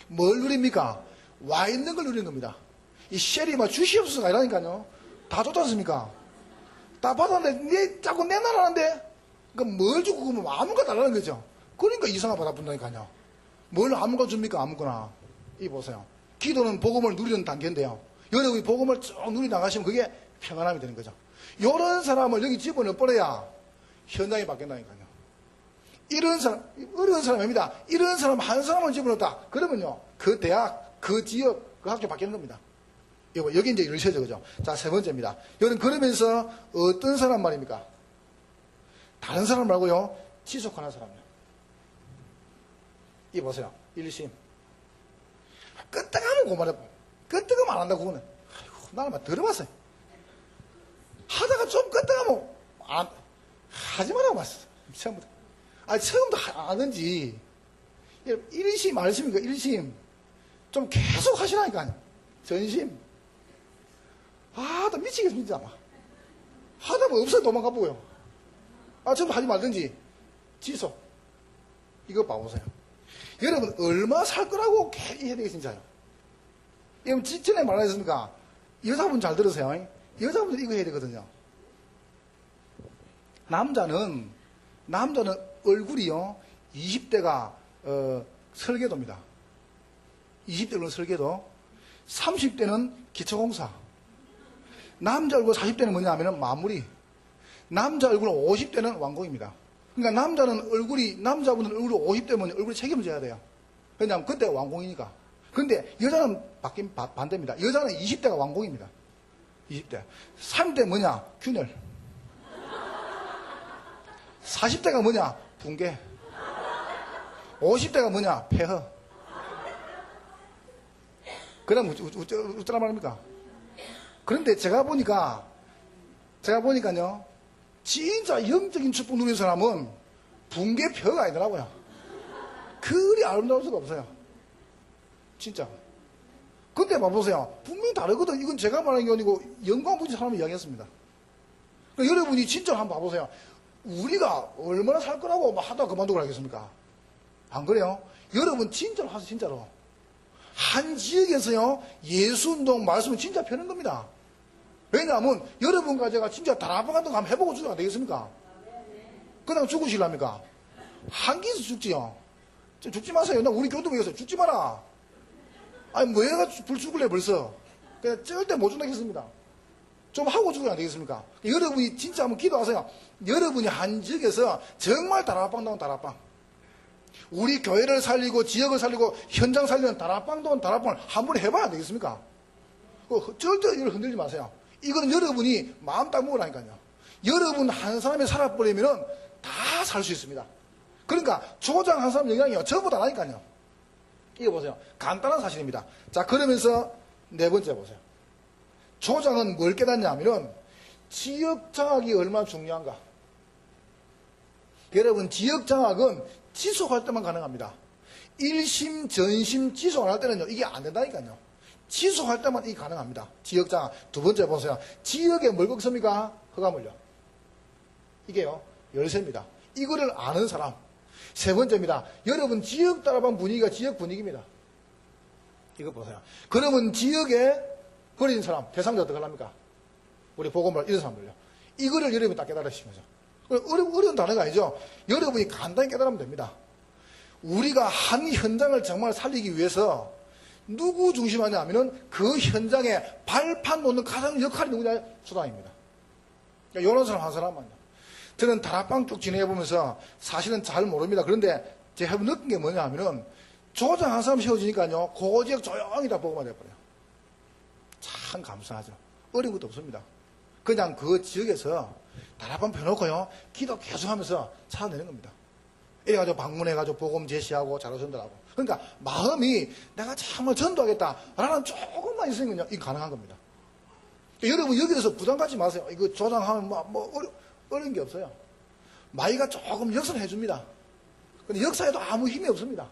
뭘 누립니까? 와 있는 걸 누리는 겁니다. 이 쉘이 막 주시옵소서가 아니라니까요. 다 좋지 않습니까? 다 받았는데 자꾸 내놔라는데 그러니까 뭘 주고 그러면 아무것도 달라는 거죠. 그러니까 이상한 받아본다니까요. 뭘 아무거나 줍니까? 아무거나. 이 보세요. 기도는 복음을 누리는 단계인데요. 여러분이 복음을 쭉 누리 나가시면 그게 평안함이 되는 거죠. 이런 사람을 여기 집어넣어버려야 현장이 바뀐다니까요. 이런 사람, 어려운 사람입니다. 이런 사람 한 사람을 집어넣었다. 그러면요, 그 대학, 그 지역, 그 학교 바뀌는 겁니다. 여기 이제 열셔져, 그죠? 자, 세 번째입니다. 여러분, 그러면서 어떤 사람 말입니까? 다른 사람 말고요, 지속하는 사람이요. 이 보세요. 일심. 끄떡하면 고만해봐. 끄떡하면 안 한다, 그거는. 아이고, 나는 막 들어봤어요. 하다가 좀 끄떡하면, 하지 말라고 봤어. 처음부터. 처음부터 안 하든지. 일심, 알심이니까, 일심. 좀 계속 하시라니까요. 전심. 나 미치겠어, 진짜. 하다 보면 없어요, 도망가 보고요. 좀 하지 말든지. 지속. 이거 봐보세요. 여러분, 얼마 살 거라고 해야 되겠습니까? 여러분, 전에 말했으니까, 여자분 잘 들으세요. 여자분들 이거 해야 되거든요. 남자는 얼굴이요, 20대가, 설계도입니다. 20대는 설계도, 30대는 기초공사. 남자 얼굴 40대는 뭐냐 하면 마무리. 남자 얼굴 50대는 완공입니다. 그러니까 남자분은 얼굴이 50대면 얼굴에 책임을 져야 돼요. 왜냐하면 그때 완공이니까. 그런데 여자는 반대입니다. 여자는 20대가 완공입니다. 20대. 30대 뭐냐? 균열. 40대가 뭐냐? 붕괴. 50대가 뭐냐? 폐허. 그럼 어쩌란 말입니까? 그런데 제가 보니까요, 진짜 영적인 축복 누리는 사람은 붕괴 폐허가 아니더라고요. 그리 아름다울 수가 없어요. 진짜. 근데 봐보세요. 분명히 다르거든. 이건 제가 말하는 게 아니고 영광분이 사람이 이야기했습니다. 그러니까 여러분이 진짜 한번 봐보세요. 우리가 얼마나 살 거라고 막 하다 그만두고 하겠습니까? 안 그래요? 여러분 진짜로 하세요. 진짜로. 한 지역에서요, 예수운동 말씀을 진짜 펴는 겁니다. 왜냐하면 여러분과 제가 진짜 다락방 같은 거 한번 해보고 죽으면 안 되겠습니까? 그냥 죽으실랍니까? 한기에서 죽지요. 죽지 마세요. 나 우리 교도부에서 죽지 마라. 아니 뭐 얘가 불 죽을래 벌써. 그냥 절대 못 죽겠습니다. 좀 하고 죽으면 안 되겠습니까? 여러분이 진짜 한번 기도하세요. 여러분이 한 지역에서 정말 다락방 나온 다락방. 우리 교회를 살리고 지역을 살리고 현장 살리는 다락방도 다락방을 한번 해봐야 안 되겠습니까? 절대 이걸 흔들지 마세요. 이거는 여러분이 마음 딱 먹으라니까요. 여러분 한 사람이 살아버리면 다 살 수 있습니다. 그러니까 조장 한 사람 영향이요. 전부 다 나니까요. 이거 보세요. 간단한 사실입니다. 자, 그러면서 네 번째 보세요. 조장은 뭘 깨닫냐 하면은 지역 장악이 얼마나 중요한가. 여러분, 지역 장악은 지속할 때만 가능합니다. 일심, 전심, 지속 안 할 때는요, 이게 안 된다니까요. 지속할 때만 이게 가능합니다. 지역 장악. 두 번째 보세요. 지역에 뭘 걱습니까? 흑암을요. 이게요, 열쇠입니다. 이거를 아는 사람. 세 번째입니다. 여러분, 지역 따라간 분위기가 지역 분위기입니다. 이거 보세요. 그러면 지역에 버린 사람, 대상자 어떻게 합니까? 우리 복음을 이런 사람들요. 이거를 여러분이 딱 깨달으시는 거죠. 어려운 단어가 아니죠. 여러분이 간단히 깨달으면 됩니다. 우리가 한 현장을 정말 살리기 위해서 누구 중심하냐 하면은 그 현장에 발판 놓는 가장 역할이 누구냐? 수당입니다. 그러니까 이런 사람 한 사람만요. 저는 다락방 쭉 진행해보면서 사실은 잘 모릅니다. 그런데 제가 느낀 게 뭐냐 하면은 조장 한 사람 세워지니까요, 그 지역 조용히 다 보고만 돼버려요. 참 감사하죠. 어려운 것도 없습니다. 그냥 그 지역에서 다락방 펴놓고요, 기도 계속 하면서 찾아내는 겁니다. 이래가지고 방문해가지고 복음 제시하고 자료전달하고. 그러니까 마음이 내가 정말 전도하겠다라는 조금만 있으면요, 이거 가능한 겁니다. 그러니까 여러분 여기서 부담 갖지 마세요. 이거 조장하면 어려운 게 없어요. 마이가 조금 역사를 해줍니다. 근데 역사에도 아무 힘이 없습니다.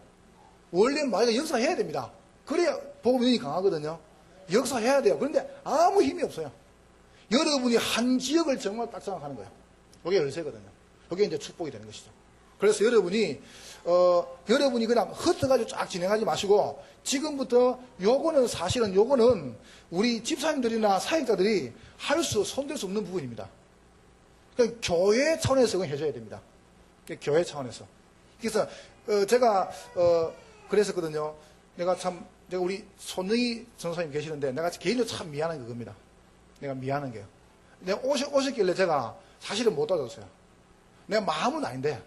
원래 마이가 역사해야 됩니다. 그래야 복음이 강하거든요. 역사해야 돼요. 그런데 아무 힘이 없어요. 여러분이 한 지역을 정말 딱 생각하는 거예요. 이게 열쇠거든요. 이게 이제 축복이 되는 것이죠. 그래서 여러분이 그냥 흩어가지고 쫙 진행하지 마시고, 지금부터 사실은 요거는 우리 집사님들이나 사역자들이 손댈 수 없는 부분입니다. 그러니까 교회 차원에서 그건 해줘야 됩니다. 교회 차원에서. 그래서, 제가, 그랬었거든요. 내가 우리 손능희 전사님 계시는데, 내가 개인적으로 참 미안한 그겁니다. 내가 미안한 게요. 내가 오셨길래 제가 사실은 못 도와줬어요. 내가 마음은 아닌데,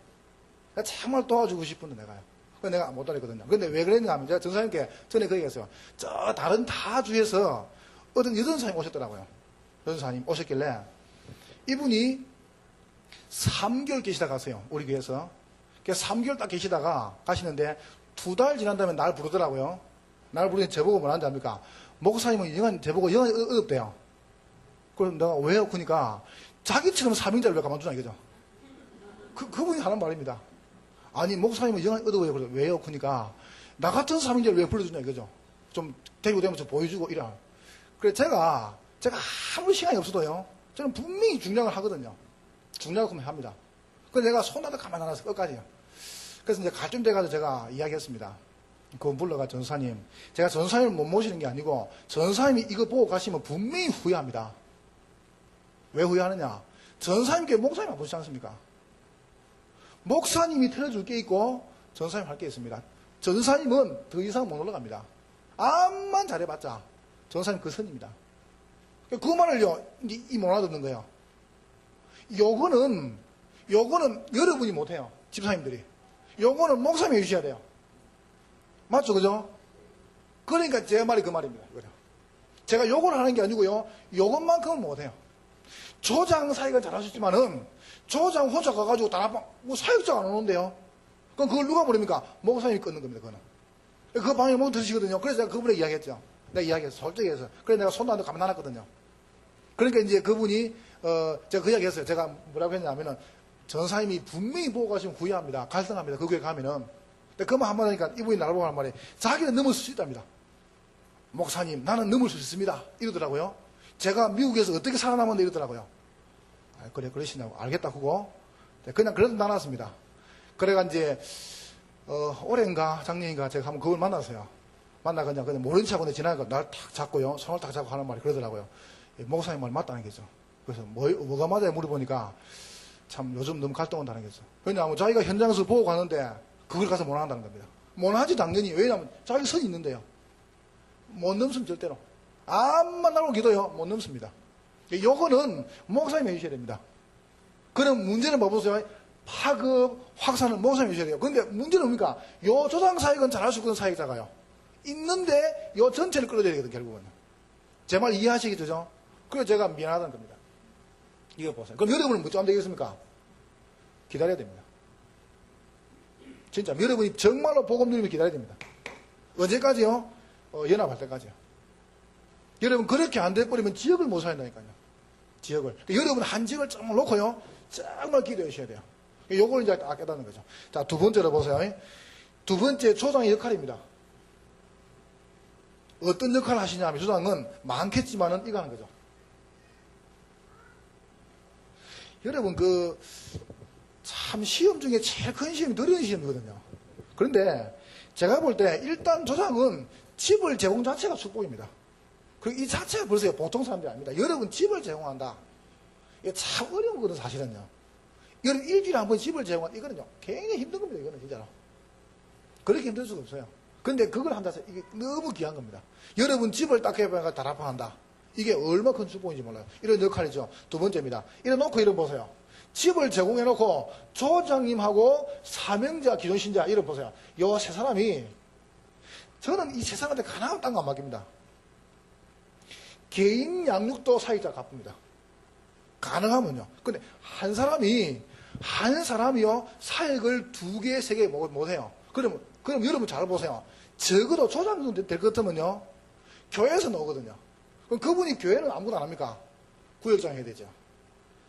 내가 정말 도와주고 싶은데 내가요. 그래서 내가 못 도와줬거든요. 근데 왜 그랬냐 하면 제가 전사님께 전에 그 얘기했어요. 저 다른 다 주에서 어떤 여전사님 오셨더라고요. 여전사님 오셨길래 이분이 3개월 계시다 가세요. 우리 교회에서. 3개월 딱 계시다가 가시는데 2달 지난 다음에 날 부르더라고요. 날 부르니 저보고 뭐라는지 압니까? 목사님은 영안, 저보고 영안이 어렵대요. 그럼 내가 왜요? 그러니까 자기처럼 사명자를 왜 가만두나 이거죠. 그분이 하는 말입니다. 아니, 목사님은 영안이 어려워요. 그래. 왜요? 그러니까 나 같은 사명자를 왜 불러주냐 이거죠. 좀 데리고 다니면서 보여주고 이래. 그래 제가 아무 시간이 없어도요. 저는 분명히 중량을 하거든요. 중량을 그만 합니다. 그래서 내가 손하다 가만히 안 와서 끝까지요. 그래서 이제 갈 쯤 돼가지고 제가 이야기했습니다. 그분 불러가 전사님. 제가 전사님을 못 모시는 게 아니고 전사님이 이거 보고 가시면 분명히 후회합니다. 왜 후회하느냐? 전사님께 목사님 아프지 않습니까? 목사님이 틀어줄 게 있고 전사님 할 게 있습니다. 전사님은 더 이상 못 올라갑니다. 암만 잘해봤자 전사님 그 선입니다. 그 말을요 이 못 알아듣는 거예요. 요거는 여러분이 못해요. 집사님들이. 요거는 목사님이 해주셔야 돼요. 맞죠? 그죠? 그러니까 제 말이 그 말입니다. 제가 요걸 하는 게 아니고요. 요것만큼은 못해요. 조장 사역은 잘하셨지만은 조장 혼자 가가지고 다락방 뭐 사역자가 안 오는데요. 그럼 그걸 누가 모릅니까? 목사님이 끊는 겁니다. 그거는. 그 방에 못 드시거든요. 그래서 제가 그분에게 이야기했죠. 내가 이야기했어. 솔직히 해서. 그래서 내가 손도 안 대고 가만 안 놨거든요. 그러니까 이제 그분이 제가 그 이야기 했어요. 제가 뭐라고 했냐면은 전사님이 분명히 보고 가시면 구애합니다. 갈등합니다. 그 교회 가면은. 근데 그 말 한번 하니까 이분이 나를 보고 하는 말이 자기는 넘을 수 있답니다. 목사님, 나는 넘을 수 있습니다. 이러더라고요. 제가 미국에서 어떻게 살아남았는데 이러더라고요. 아, 그래, 그러시냐고. 알겠다, 그거. 그냥 그래도 나눴습니다. 그래가 이제, 올해인가 작년인가 제가 한번 그걸 만났어요. 만나 그냥 모른 척하고 그냥 지나니까 날 탁 잡고요. 손을 탁 잡고 하는 말이 그러더라고요. 목사님 말 맞다는 거죠. 그래서 뭐가 맞아요? 물어보니까 참 요즘 너무 갈등한다는 거죠. 왜냐하면 자기가 현장에서 보고 가는데 그걸 가서 못 한다는 겁니다. 못 하지 당연히. 왜냐하면 자기 선이 있는데요. 못 넘으면 절대로. 암만 나오고 기도요. 못 넘습니다. 요거는 목사님이 해주셔야 됩니다. 그럼 문제는 뭐 보세요? 파급, 확산을 목사님이 해주셔야 돼요. 그런데 문제는 뭡니까? 요 조장 사역은 잘할 수 있는 사역자가요. 있는데 요 전체를 끌어줘야 되거든요. 결국은. 제 말 이해하시겠죠? 그래서 제가 미안하다는 겁니다. 이거 보세요. 그럼 여러분은 뭐 좀 되겠습니까? 기다려야 됩니다. 진짜 여러분이 정말로 복음 누리면 기다려야 됩니다. 언제까지요? 연합할 때까지요. 여러분 그렇게 안 돼버리면 지역을 못 살린다니까요. 지역을. 그러니까 여러분 한 지역을 정말 놓고요. 정말 기도하셔야 돼요. 요걸 이제 딱 깨닫는 거죠. 자, 두 번째로 보세요. 두 번째 조장의 역할입니다. 어떤 역할을 하시냐 하면 조장은 많겠지만은 이거 하는 거죠. 여러분 참 시험 중에 제일 큰 시험이 어려운 시험이거든요. 그런데 제가 볼 때 일단 조장은 집을 제공 자체가 축복입니다. 그리고 이 자체가 벌써 보통 사람들이 아닙니다. 여러분 집을 제공한다. 이게 참 어려운 거거든요, 사실은요. 여러분 일주일에 한 번 집을 제공한다. 이거는요, 굉장히 힘든 겁니다, 이거는 진짜로. 그렇게 힘들 수가 없어요. 근데 그걸 한다 해서 이게 너무 귀한 겁니다. 여러분 집을 딱 해보니까 다락방한다. 이게 얼마나 큰 축복인지 몰라요. 이런 역할이죠. 두 번째입니다. 이래놓고 이런 보세요. 집을 제공해놓고 조장님하고 사명자, 기존신자 이런 보세요. 요 세 사람이 저는 이 세 사람한테 가능한 딴 거 안 맡깁니다. 개인 양육도 사역자 갚습니다. 가능하면요. 근데 한 사람이요 사역을 2개, 3개 못해요. 그럼 여러분 잘 보세요. 적어도 조장 정도 될 것 같으면요 교회에서 나오거든요. 그럼 그분이 교회는 아무것도 안 합니까? 구역장 해야 되죠.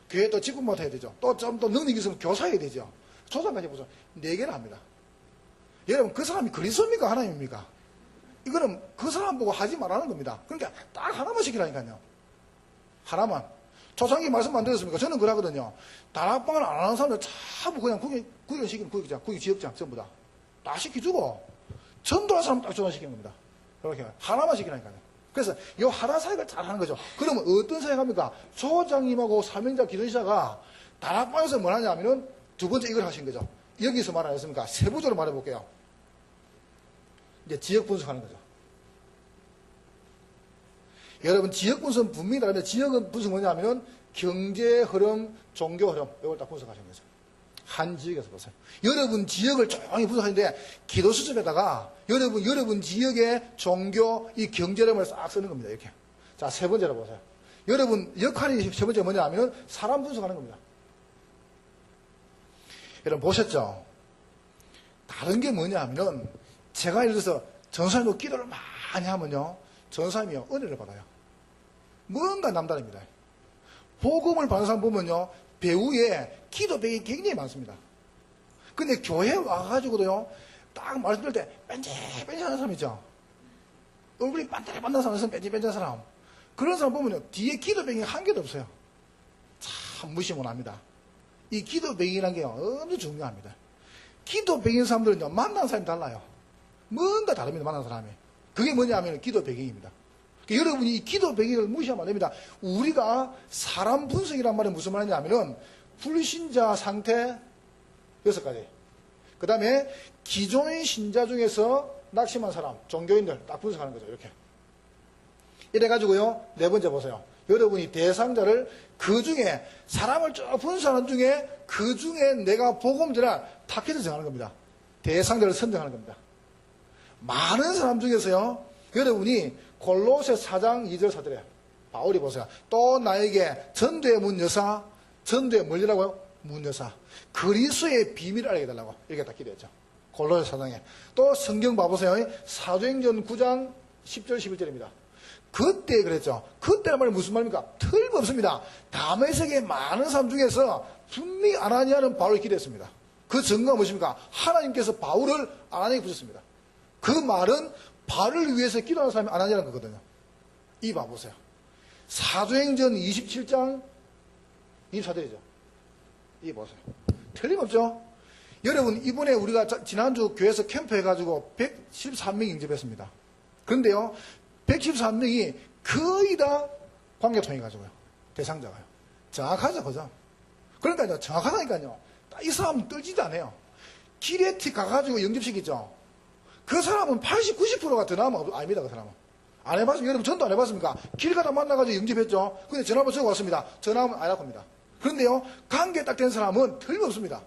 교회 또 직분부터 해야 되죠. 또 좀 더 능력이 있으면 교사 해야 되죠. 조장까지 보세요. 4개를 합니다. 여러분 그 사람이 그리스도입니까? 하나님입니까? 이거는 그 사람 보고 하지 말라는 겁니다. 그러니까 딱 하나만 시키라니까요. 하나만. 조상이 말씀 안 들었습니까? 저는 그러거든요. 다락방을 안 하는 사람들 전부 그냥 구역시키는 구역 지역장 전부 다. 다 시켜주고 전도할 사람 딱 조장시키는 겁니다. 이렇게 하나만 시키라니까요. 그래서 이 하나 사역을 잘 하는 거죠. 그러면 어떤 사역합니까? 조장님하고 사명자 기도시자가 다락방에서 뭘 하냐 하면은 두 번째 이걸 하신 거죠. 여기서 말하셨습니까? 세부적으로 말해볼게요. 이제 지역 분석하는 거죠. 여러분 지역 분석은 분명히 다른데 지역 분석 뭐냐면 경제 흐름, 종교 흐름 이걸 딱 분석하시는 거죠. 한 지역에서 보세요. 여러분 지역을 조용히 분석하는데 기도 수첩에다가 여러분 지역의 종교 이 경제 흐름을 싹 쓰는 겁니다. 이렇게 자, 세 번째로 보세요. 여러분, 역할이 세 번째 뭐냐 하면 사람 분석하는 겁니다. 여러분, 보셨죠? 다른 게 뭐냐 하면은 제가 예를 들어서 전사님도 기도를 많이 하면요. 전사님이요. 은혜를 받아요. 뭔가 남다릅니다. 복음을 받는 사람 보면요. 배우에 기도백이 굉장히 많습니다. 근데 교회 와가지고도요. 딱 말씀드릴 때 뺀질뺀질하는 사람 있죠. 얼굴이 반짝반짝한 사람 있으면 뺀질뺀질한 사람. 그런 사람 보면요. 뒤에 기도백이 한 개도 없어요. 참 무시 못합니다. 이 기도백이라는 게 엄청 중요합니다. 기도백인 사람들은요. 만난 사람이 달라요. 뭔가 다릅니다. 만난 사람이. 그게 뭐냐 하면 기도백입니다. 여러분이 이 기도백을 무시하면 안 됩니다. 우리가 사람 분석이란 말이 무슨 말이냐 하면은 불신자 상태 6가지. 그 다음에 기존 신자 중에서 낙심한 사람, 종교인들 딱 분석하는 거죠. 이렇게. 이래가지고요. 네 번째 보세요. 여러분이 대상자를 그 중에 사람을 쭉 분석하는 중에 그 중에 내가 복음 전할 타겟을 정하는 겁니다. 대상자를 선정하는 겁니다. 많은 사람 중에서요. 여러분이 골로새 4장 2절 사절에 바울이 보세요. 또 나에게 전도의 문 여사, 전도의 뭘이라고요? 문 여사. 그리스도의 비밀을 알게 해달라고 이렇게 딱 기도했죠. 골로새 4장에. 또 성경 봐보세요. 사도행전 9장 10절 11절입니다. 그때 그랬죠. 그때란 말이 무슨 말입니까? 틀림없습니다. 다메섹의 많은 사람 중에서 분명히 아나니아는 바울을 기도했습니다. 그 증거가 무엇입니까? 하나님께서 바울을 아나니아에 부셨습니다. 그 말은 바울을 위해서 기도하는 사람이 아나니아라는 거거든요. 이 봐보세요. 사도행전 27장 24절이죠. 이 보세요. 틀림없죠? 여러분, 이번에 우리가 지난주 교회에서 캠프 해가지고 113명 영접했습니다. 그런데요, 113명이 거의 다 관계통해가지고요. 대상자가요. 정확하죠, 그죠? 그러니까요, 정확하다니까요. 이 사람은 떨지도 않아요. 길에 가가지고 영접시키죠. 그 사람은 80, 90%가 드나마 아닙니다, 그 사람은. 안 해봤습니까? 여러분, 전도 안 해봤습니까? 길 가다 만나가지고 영접했죠. 근데 전화번호 적어 왔습니다. 전화하면 안 할 겁니다. 그런데요, 관계 딱 된 사람은 틀림없습니다.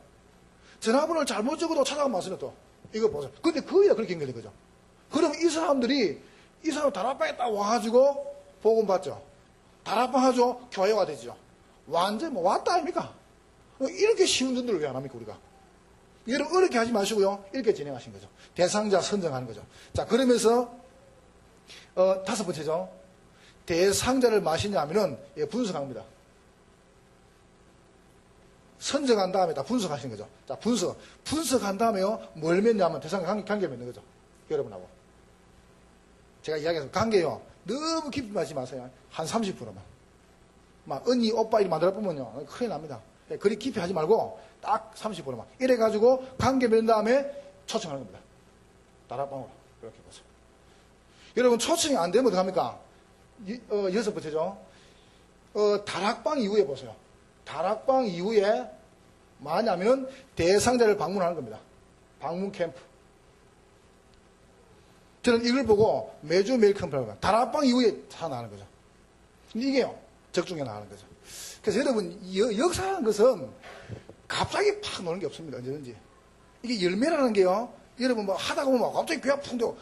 전화번호를 잘못 적어도 찾아가면 맞습니다, 또. 이거 보세요. 근데 거의 다 그렇게 연결된 거죠. 그러면 이 사람들이, 이 사람 다락방에 딱 와가지고 복음 받죠. 다락방 하죠. 교회가 되죠. 완전 뭐 왔다 아닙니까? 이렇게 쉬운 전도를 왜 안 합니까, 우리가? 여러분, 어렵게 하지 마시고요. 이렇게 진행하신 거죠. 대상자 선정하는 거죠. 자, 그러면서, 다섯 번째죠. 대상자를 마시냐 하면은, 예, 분석합니다. 선정한 다음에 다 분석하시는 거죠. 자, 분석한 다음에요. 뭘 맺냐면 대상과 관계 맺는 거죠. 여러분하고. 제가 이야기해서 관계요. 너무 깊이 하지 마세요. 한 30%만. 막, 언니, 오빠 이렇게 만들어 보면요. 큰일 납니다. 그리 깊이 하지 말고 딱 30%만. 이래가지고 관계 맺은 다음에 초청하는 겁니다. 다락방으로. 이렇게 보세요. 여러분, 초청이 안 되면 어떡합니까? 여섯 번째죠. 다락방 이후에 보세요. 다락방 이후에 뭐하냐면 대상자를 방문하는 겁니다. 방문 캠프. 저는 이걸 보고 매주 매일 캠프라고 합니다. 다락방 이후에 다 나가는 거죠. 근데 이게요. 적중해 나가는 거죠. 그래서 여러분, 역사라는 것은 갑자기 팍 노는 게 없습니다. 언제든지. 이게 열매라는 게요. 여러분 뭐 하다가 보면 갑자기 귀가 푹 되고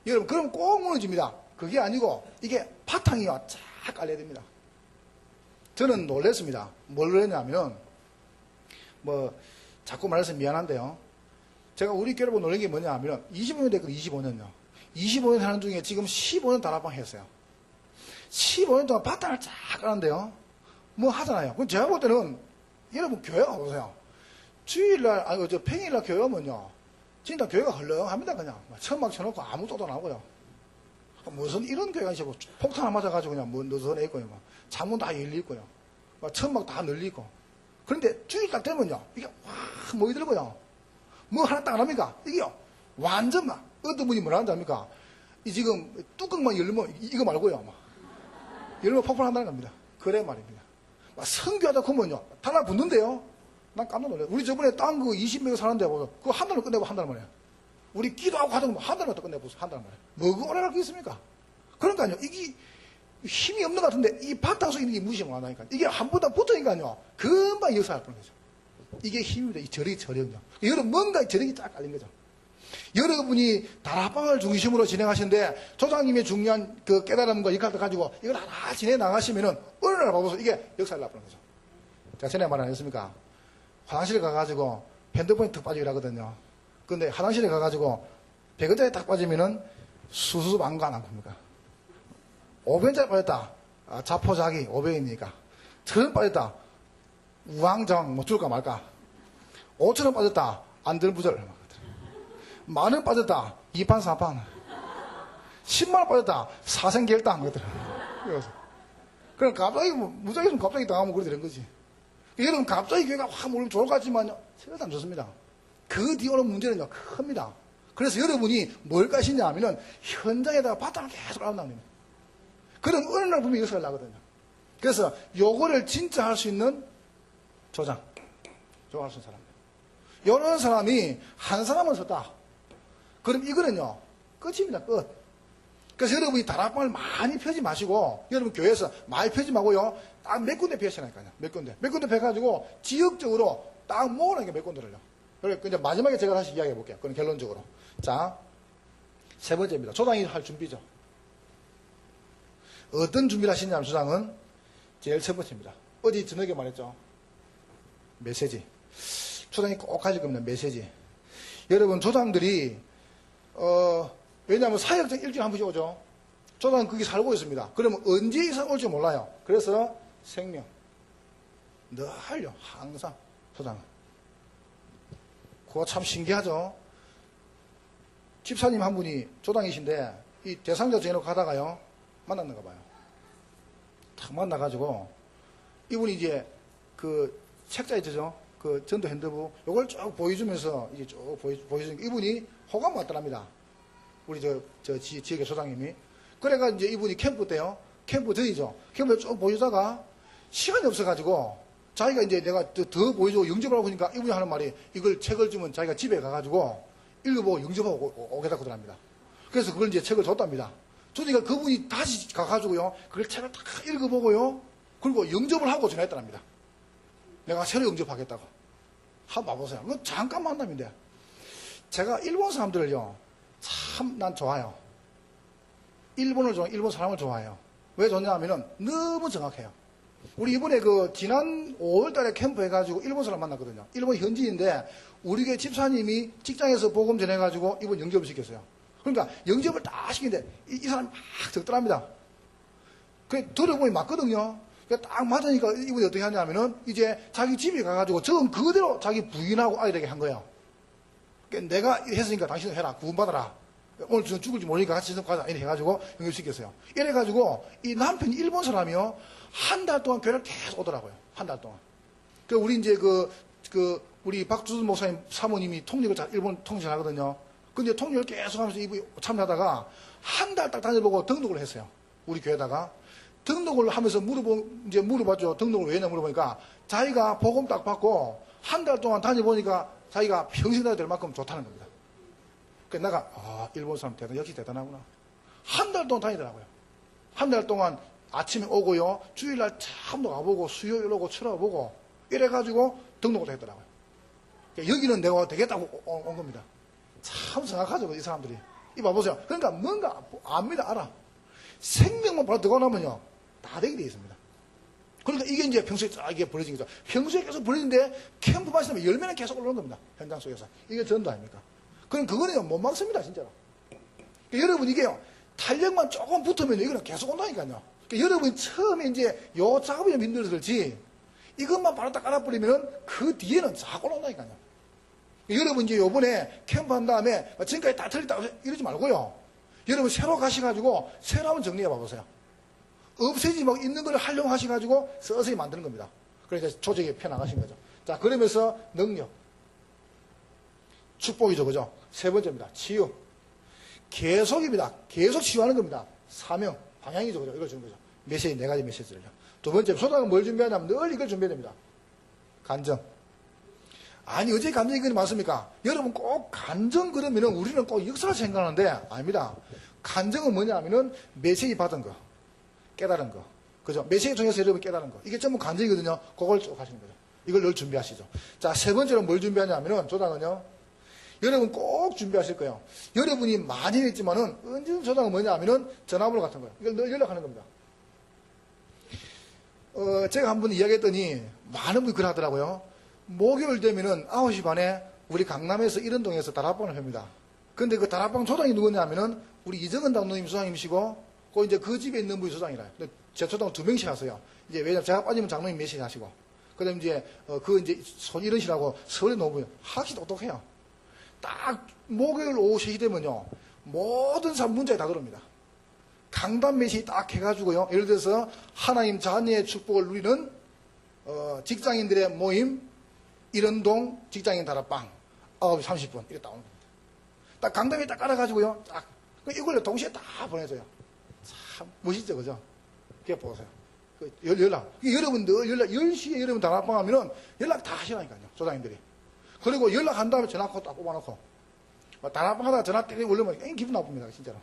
여러분 그럼 꼭 무너집니다. 그게 아니고 이게 바탕이요. 쫙 깔려야 됩니다. 저는 놀랐습니다. 뭘 놀랐냐면 뭐 자꾸 말해서 미안한데요. 제가 우리 교회 보고 놀란 게 뭐냐 하면 25년 됐거든요. 25년요. 25년 하는 중에 지금 15년 다락방 했어요. 15년 동안 바탕을 쫙 까는데요. 뭐 하잖아요. 그럼 제가 볼 때는 여러분 교회 가보세요. 주일날 아니 저 평일날 교회 오면요. 진짜 교회가 헐렁합니다. 그냥 천막 쳐놓고 아무 소도 안 하고요. 무슨 이런 교회가 있고 폭탄 안 맞아가지고 그냥 뭐 느슨해 있고요. 막 창문 다 열리고요. 막 천막 다 늘리고. 그런데 주일 딱 되면요. 이게 확 모이더라고요. 뭐 하나 딱 안 합니까? 이게요. 완전 막 어떤 분이 뭐라 한답니까? 이 지금 뚜껑만 열면 이거 말고요. 막 열면 폭발한다는 겁니다. 그래 말입니다. 막 성교하다 보면요. 달라붙는데요. 난 깜짝 놀라요. 우리 저번에 땅 그 20명 사는데 보고 그거 한 달로 끝내고 한 달 만에. 우리 기도하고 하던 거 한 달만 더 끝내고 한 달 만에. 뭐가 오래 갈 게 있습니까? 그러니까요. 이게 힘이 없는 것 같은데 이 바탕 속에 있는 게 무시하면 안 하니까. 이게 한 번 더 붙으니까요. 금방 역사할 뻔한 거죠. 이게 힘입니다. 이 저력이요. 여러분 뭔가 저력이 딱 깔린 거죠. 여러분이 다락방을 중심으로 진행하시는데 조장님의 중요한 그 깨달음과 역할을 가지고 이걸 하나 진행해 나가시면은 어느 날 봐보세요. 이게 역사를 나쁘는 거죠. 제가 전에 말 안 했습니까? 화장실에 가가지고 핸드폰이 턱 빠지기로 하거든요. 근데 화장실에 가가지고 100원짜리 딱 빠지면은 수수수 망고 안 합니까? 500원짜리 빠졌다. 아, 자포자기 500원이니까. 1000원 빠졌다. 우왕좌왕 뭐 줄까 말까. 5,000원 빠졌다. 안들부절. 만원 빠졌다. 2판 4판. 10만원 빠졌다. 사생결당. 그래서. 그럼 갑자기 무작위 좀 갑자기 당하면 그래 되는 거지. 여러분 갑자기 교회가 확 몰리면 좋을 것 같지만요. 생각도 안 좋습니다. 그 뒤에 오는 문제는요. 큽니다. 그래서 여러분이 뭘 가시냐 하면은 현장에다가 바탕을 계속 깔아놓는 겁니다. 그럼 어느 날 보면 역사가 나거든요. 그래서 요거를 진짜 할 수 있는 조장. 저거 할 수 있는 사람. 이런 사람이 한 사람을 썼다. 그럼 이거는요. 끝입니다. 끝. 그래서 여러분이 다락방을 많이 펴지 마시고 여러분 교회에서 많이 펴지 마고요. 딱 몇 군데 펴시라니까요. 몇 군데. 몇 군데 펴가지고 지역적으로 딱 모으라니까 몇 군데를요. 그래서 이제 마지막에 제가 다시 이야기해 볼게요. 그건 결론적으로. 자, 세 번째입니다. 조장이 할 준비죠. 어떤 준비를 하시냐면 조장은 제일 첫 번째입니다. 어제 저녁에 말했죠. 메시지. 조장이 꼭 가질 겁니다. 메시지. 여러분 조장들이 왜냐하면 사역적 일주일에 한 번씩 오죠. 조장은 거기 살고 있습니다. 그러면 언제 이상 올지 몰라요. 그래서 생명 늘요. 항상 조장은. 그거 참 신기하죠. 집사님 한 분이 조장이신데 이 대상자 정해놓고 가다가요 만났는가 봐요. 탁 만나가지고 이분이 이제 그 책자 있죠. 그 전도 핸드북 요걸 쭉 보여주면서 이제 쭉 보여주니까 이분이 호감 왔더랍니다. 우리 저 지역의 소장님이. 그래가 이제 이분이 캠프 때요. 캠프 전이죠. 캠프를 쭉 보여주다가 시간이 없어가지고 자기가 이제 내가 더 보여주고 영접을 하고 보니까 이분이 하는 말이 이걸 책을 주면 자기가 집에 가가지고 읽어보고 영접하고 오겠다고 그럽니다. 그래서 그걸 이제 책을 줬답니다. 주니까 그분이 다시 가가지고요. 그걸 책을 다 읽어보고요. 그리고 영접을 하고 전화했답니다. 내가 새로 영접하겠다고. 한번 봐보세요. 그건 잠깐 만남인데. 제가 일본 사람들을요. 참 난 좋아요. 일본 사람을 좋아해요. 왜 좋냐 하면은 너무 정확해요. 우리 이번에 그 지난 5월 달에 캠프 해가지고 일본 사람 만났거든요. 일본 현지인데 우리 교회 집사님이 직장에서 복음 전해가지고 이번 영접을 시켰어요. 그러니까 영접을 딱 시키는데 이 사람이 막 적더랍니다. 그래 들어보니 맞거든요. 딱 맞으니까 이분이 어떻게 하냐면은 이제 자기 집에 가가지고 적은 그대로 자기 부인하고 아이들에게 한 거예요. 그러니까 내가 했으니까 당신은 해라. 구원받아라. 오늘 죽을지 모르니까 같이 가자. 이렇게 해가지고 영접시켰어요. 이래가지고 이 남편이 일본 사람이요. 한 달 동안 교회를 계속 오더라고요. 한 달 동안. 그 우리 이제 우리 박주순 목사님 사모님이 통역을 일본 통역을 하거든요. 근데 통역을 계속 하면서 이분이 참여하다가 한 달 딱 다녀보고 등록을 했어요. 우리 교회에다가. 등록을 하면서 물어봤죠. 등록을 왜 했냐 물어보니까 자기가 복음 딱 받고 한 달 동안 다녀보니까 자기가 평생 다녀야 될 만큼 좋다는 겁니다. 그래서 내가 일본 사람 역시 대단하구나. 한 달 동안 다니더라고요. 한 달 동안 아침에 오고요. 주일날 참도 가보고 수요일 오고 쳐다보고 이래가지고 등록을 했더라고요. 그러니까 여기는 내가 되겠다고 온 겁니다. 참 정확하죠. 이 사람들이. 이 봐보세요. 그러니까 뭔가 압니다. 알아. 생명만 바로 들어가 나면요. 다 되게 돼 있습니다. 그러니까 이게 이제 평소에 이게 벌어진 거죠. 평소에 계속 벌어지는데 캠프 마시면 열매는 계속 올라오는 겁니다. 현장 속에서. 이게 전도 아닙니까? 그럼 그거는요. 못 막습니다. 진짜로. 그러니까 여러분 이게요. 탄력만 조금 붙으면 이거는 계속 온다니까요. 그러니까 여러분이 처음에 이제 요 작업이 좀 힘들었을지 이것만 바로 딱 깔아버리면 그 뒤에는 자꾸 올라온다니까요. 여러분 이제 요번에 캠프 한 다음에 지금까지 다 틀렸다고 이러지 말고요. 여러분 새로 가셔가지고 새로 한번 정리해 봐보세요. 없애지 말고 있는 걸 활용하셔가지고 서서히 만드는 겁니다. 그래서 조직에 펴나가신 거죠. 자, 그러면서 능력. 축복이죠. 그죠? 세 번째입니다. 치유. 계속입니다. 계속 치유하는 겁니다. 사명. 방향이죠. 그죠? 이걸 주는 거죠. 메시지, 네 가지 메시지를요. 두 번째, 소장은 뭘 준비하냐면 늘 이걸 준비해야 됩니다. 간정. 아니, 어제 간정 이건이 맞습니까? 여러분 꼭 간정 그러면은 우리는 꼭 역사를 생각하는데, 아닙니다. 간정은 뭐냐 하면은 메시지 받은 거. 깨달은 거. 그죠? 메시지 통해서 여러분 깨달은 거. 이게 전부 간정이거든요. 그걸 쭉 하시는 거죠. 이걸 늘 준비하시죠. 자, 세 번째로 뭘 준비하냐면은, 조장은요, 여러분 꼭 준비하실 거예요. 여러분이 많이 했지만은 언제든 조장은 뭐냐 하면은 전화번호 같은 거예요. 이걸 늘 연락하는 겁니다. 제가 한번 이야기했더니 많은 분이 그걸 하더라고요. 목요일 되면은 9시 반에 우리 강남에서 이런동에서 다락방을 합니다. 근데 그 다락방 조장이 누구냐 하면은 우리 이정은 당노님 조장님이시고 이제 그 집에 있는 분이 조장이라요. 근데 제 조장 2명씩 하세요. 이제 왜냐면 제가 빠지면 장로님 몇시 하시고. 그 다음에 이제, 이제 손이른씨라고 서울에 노분이 확실히 똑똑해요. 딱 목요일 오후 3시 되면요. 모든 사람 문자에 다 들어옵니다. 강단 메시지 딱 해가지고요. 예를 들어서 하나님 자녀의 축복을 누리는 직장인들의 모임 이런동 직장인 다락방 9시 30분 이렇게 나오는 겁니다. 딱 강단에 딱 깔아가지고요. 딱 이걸 동시에 다 보내줘요. 참 멋있죠, 그죠? 그게 보세요. 연락. 여러분들 연락 10시에 여러분 다락방 하면은 연락 다 하시라니까요. 조장님들이. 그리고 연락한 다음에 전화 딱 뽑아놓고 다락방 하다가 전화 때리고 올리면 애니 기분 나쁩니다, 진짜로.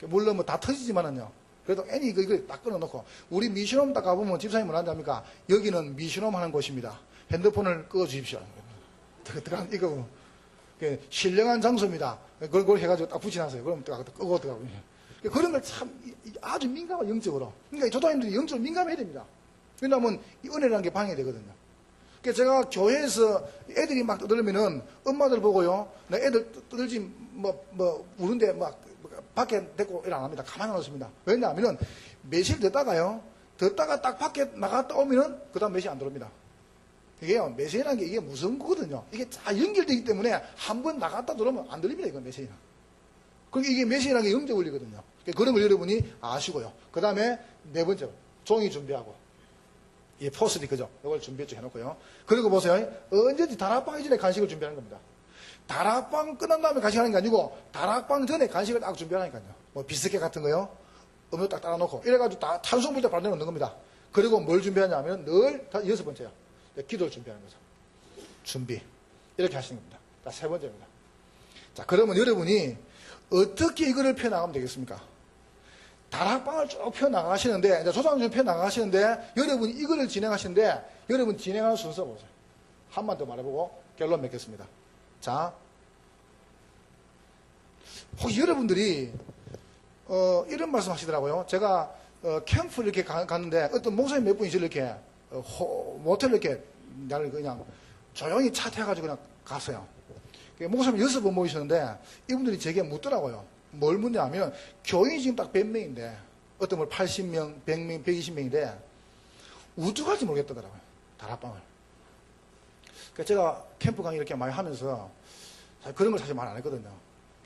물론 뭐 다 터지지만은요. 그래도 애니 이거 딱 끊어놓고 우리 미션홈 딱 가보면 집사님 뭐라 한답니까? 여기는 미션홈 하는 곳입니다. 핸드폰을 꺼주십시오. 들어간 이거 신령한 장소입니다. 그걸 해가지고 딱 붙여놨어요. 그럼 끄고 들어가고. 그런 걸 참 아주 민감한 영적으로. 그러니까 조장님들이 영적으로 민감해야 됩니다. 왜냐하면 이 은혜라는 게 방해되거든요. 그러니까 제가 교회에서 애들이 막 떠들면은 엄마들 보고요. 나 애들 떠들지 우는데 막 밖에 데리고 일 안 합니다. 가만히 안 놓습니다. 왜냐하면은 매실 듣다가요. 듣다가 딱 밖에 나갔다 오면은 그 다음 매실 안 들어옵니다. 이게요. 매실이라는 게 이게 무서운 거거든요. 이게 다 연결되기 때문에 한 번 나갔다 들어오면 안 들립니다. 이건 매실이는. 그러니까 이게 매실이라는 게 영적 원리거든요. 그런 걸 여러분이 아시고요. 그 다음에 네 번째, 종이 준비하고. 이 포스트 그죠? 이걸 준비해 놓고요. 그리고 보세요. 언제든지 다락방 이전에 간식을 준비하는 겁니다. 다락방 끝난 다음에 간식하는 게 아니고, 다락방 전에 간식을 딱 준비하라니까요. 뭐 비스켓 같은 거요. 음료 딱 따라놓고. 이래가지고 다 탄수화물도 바로 내놓는 겁니다. 그리고 뭘 준비하냐 하면 늘 6번째요. 기도를 준비하는 거죠. 준비. 이렇게 하시는 겁니다. 자, 3번째입니다. 자, 그러면 여러분이 어떻게 이거를 펴나가면 되겠습니까? 다락방을 쭉 펴나가시는데, 이제 조장님 펴나가시는데, 여러분이 이거를 진행하시는데, 여러분 진행하는 순서 보세요. 한번 더 말해보고 결론 맺겠습니다. 자, 혹시 여러분들이, 이런 말씀 하시더라고요. 제가, 캠프를 이렇게 갔는데, 어떤 목사님 몇 분이 이렇게, 모텔 이렇게, 나를 그냥 조용히 차 태워가지고 그냥 갔어요. 목사님 6번 모이셨는데, 이분들이 제게 묻더라고요. 뭘 묻냐면, 교인이 지금 딱 100명인데, 어떤 분 80명, 100명, 120명인데, 우주갈지 모르겠다더라고요. 다락방을. 그러니까 제가 캠프 강의 이렇게 많이 하면서, 그런 걸 사실 말 안 했거든요.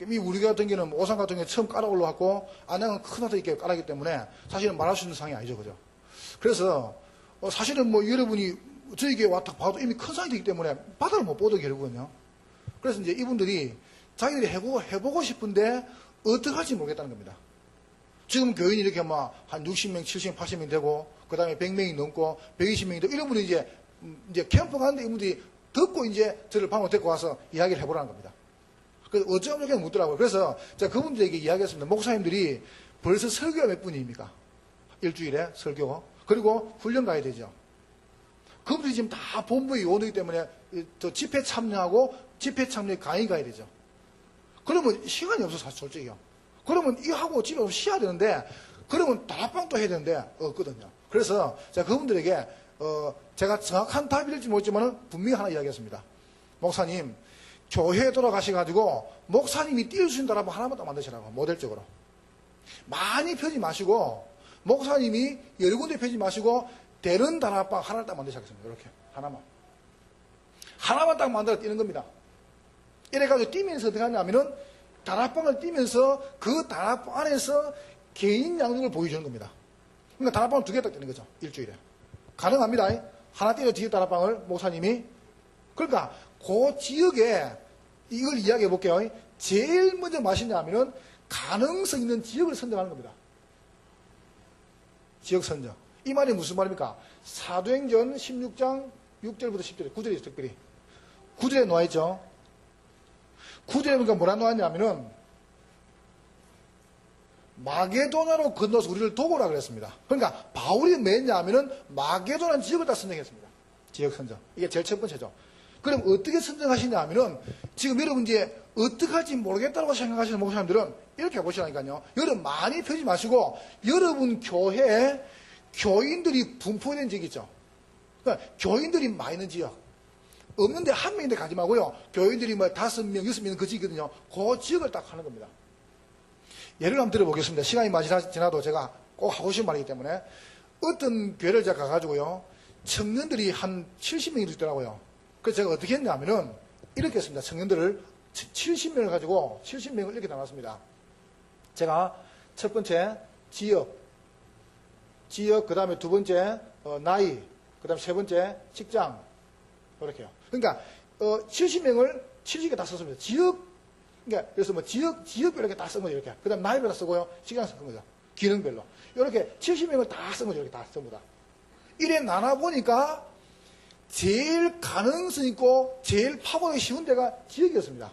우리 같은 경우는 오산 같은 경우에 처음 깔아 올라왔고, 안양은 큰 하도 이렇게 깔았기 때문에, 사실은 말할 수 있는 상황이 아니죠. 그죠? 그래서, 사실은 뭐 여러분이 저에게 왔다 봐도 이미 큰 상황이 되기 때문에 바다를 못 보도 결국은요. 그래서 이제 이분들이 자기들이 해보고 싶은데, 어떻게 할지 모르겠다는 겁니다. 지금 교인이 이렇게 막 한 60명, 70명, 80명 되고, 그 다음에 100명이 넘고, 120명이 되고, 이런 분이 이제 캠프 가는데 이분들이 듣고 이제 저를 방으로 데리고 와서 이야기를 해보라는 겁니다. 그래서 어쩌면 이렇게 묻더라고요. 그래서 제가 그분들에게 이야기했습니다. 목사님들이 벌써 설교가 몇 분입니까? 일주일에 설교. 그리고 훈련 가야 되죠. 그분들이 지금 다 본부에 오기 때문에 저 집회 참여하고 집회 참여 강의 가야 되죠. 그러면 시간이 없어서 솔직히요. 그러면 이거 하고 집에 와서 쉬어야 되는데, 그러면 다락방도 해야 되는데 없거든요. 그래서 제가 그분들에게 제가 정확한 답이 될지 모르지만 분명히 하나 이야기했습니다. 목사님, 교회에 돌아가셔가지고 목사님이 띄울 수 있는 다락방 하나만 더 만드시라고, 모델적으로. 많이 펴지 마시고, 목사님이 여러 군데 펴지 마시고, 되는 다락방 하나를 딱 만드시겠습니다. 이렇게 하나만 딱 만들어 뛰는 겁니다. 이래가지고 뛰면서 어떻게 하냐면은 다락방을 뛰면서 그 다락방 안에서 개인 양육을 보여주는 겁니다. 그러니까 다락방을 2개 딱 뛰는 거죠. 일주일에. 가능합니다. 하나 뛰는 뒤에 다락방을 목사님이. 그러니까 그 지역에 이걸 이야기해 볼게요. 제일 먼저 맛있냐면은 가능성 있는 지역을 선정하는 겁니다. 지역 선정. 이 말이 무슨 말입니까? 사도행전 16장 6절부터 10절에 9절에 특별히 9절에 놓아있죠. 9절에 보니까 뭐라 놓았냐면은 마게도나로 건너서 우리를 도우라 그랬습니다. 그러니까 바울이 뭐 했냐면은 마게도나 지역을 다 선정했습니다. 지역 선정. 이게 제일 첫 번째죠. 그럼 어떻게 선정하시냐 하면은 지금 여러분 이제 어떻게 할지 모르겠다고 생각하시는 목사님들은 이렇게 보시라니까요. 여러분 많이 펴지 마시고 여러분 교회에 교인들이 분포된 지역 있죠. 그러니까 교인들이 많이 있는 지역. 없는데 한 명인데 가지 마고요. 교인들이 뭐 5명, 6명 그 지역이거든요. 그 지역을 딱 하는 겁니다. 예를 한번 들어보겠습니다. 시간이 많이 지나도 제가 꼭 하고 싶은 말이기 때문에 어떤 교회를 제가 가가지고요. 청년들이 한 70명이 있더라고요. 그래서 제가 어떻게 했냐면은 이렇게 했습니다. 청년들을 70명을 가지고 70명을 이렇게 나눴습니다. 제가 첫 번째 지역, 그 다음에 두 번째 나이, 그 다음에 세 번째 직장, 이렇게요. 그러니까 70명을 70개 다 썼습니다. 지역, 그러니까 그래서 뭐 지역별로 이렇게 다 쓴 거죠. 이렇게. 그 다음에 나이별로 쓰고요. 직장 쓴 거죠. 기능별로. 이렇게 70명을 다 쓴 거죠. 이렇게 다 쓴 거다. 이래 나눠보니까 제일 가능성 있고 제일 파고들기 쉬운 데가 지역이었습니다.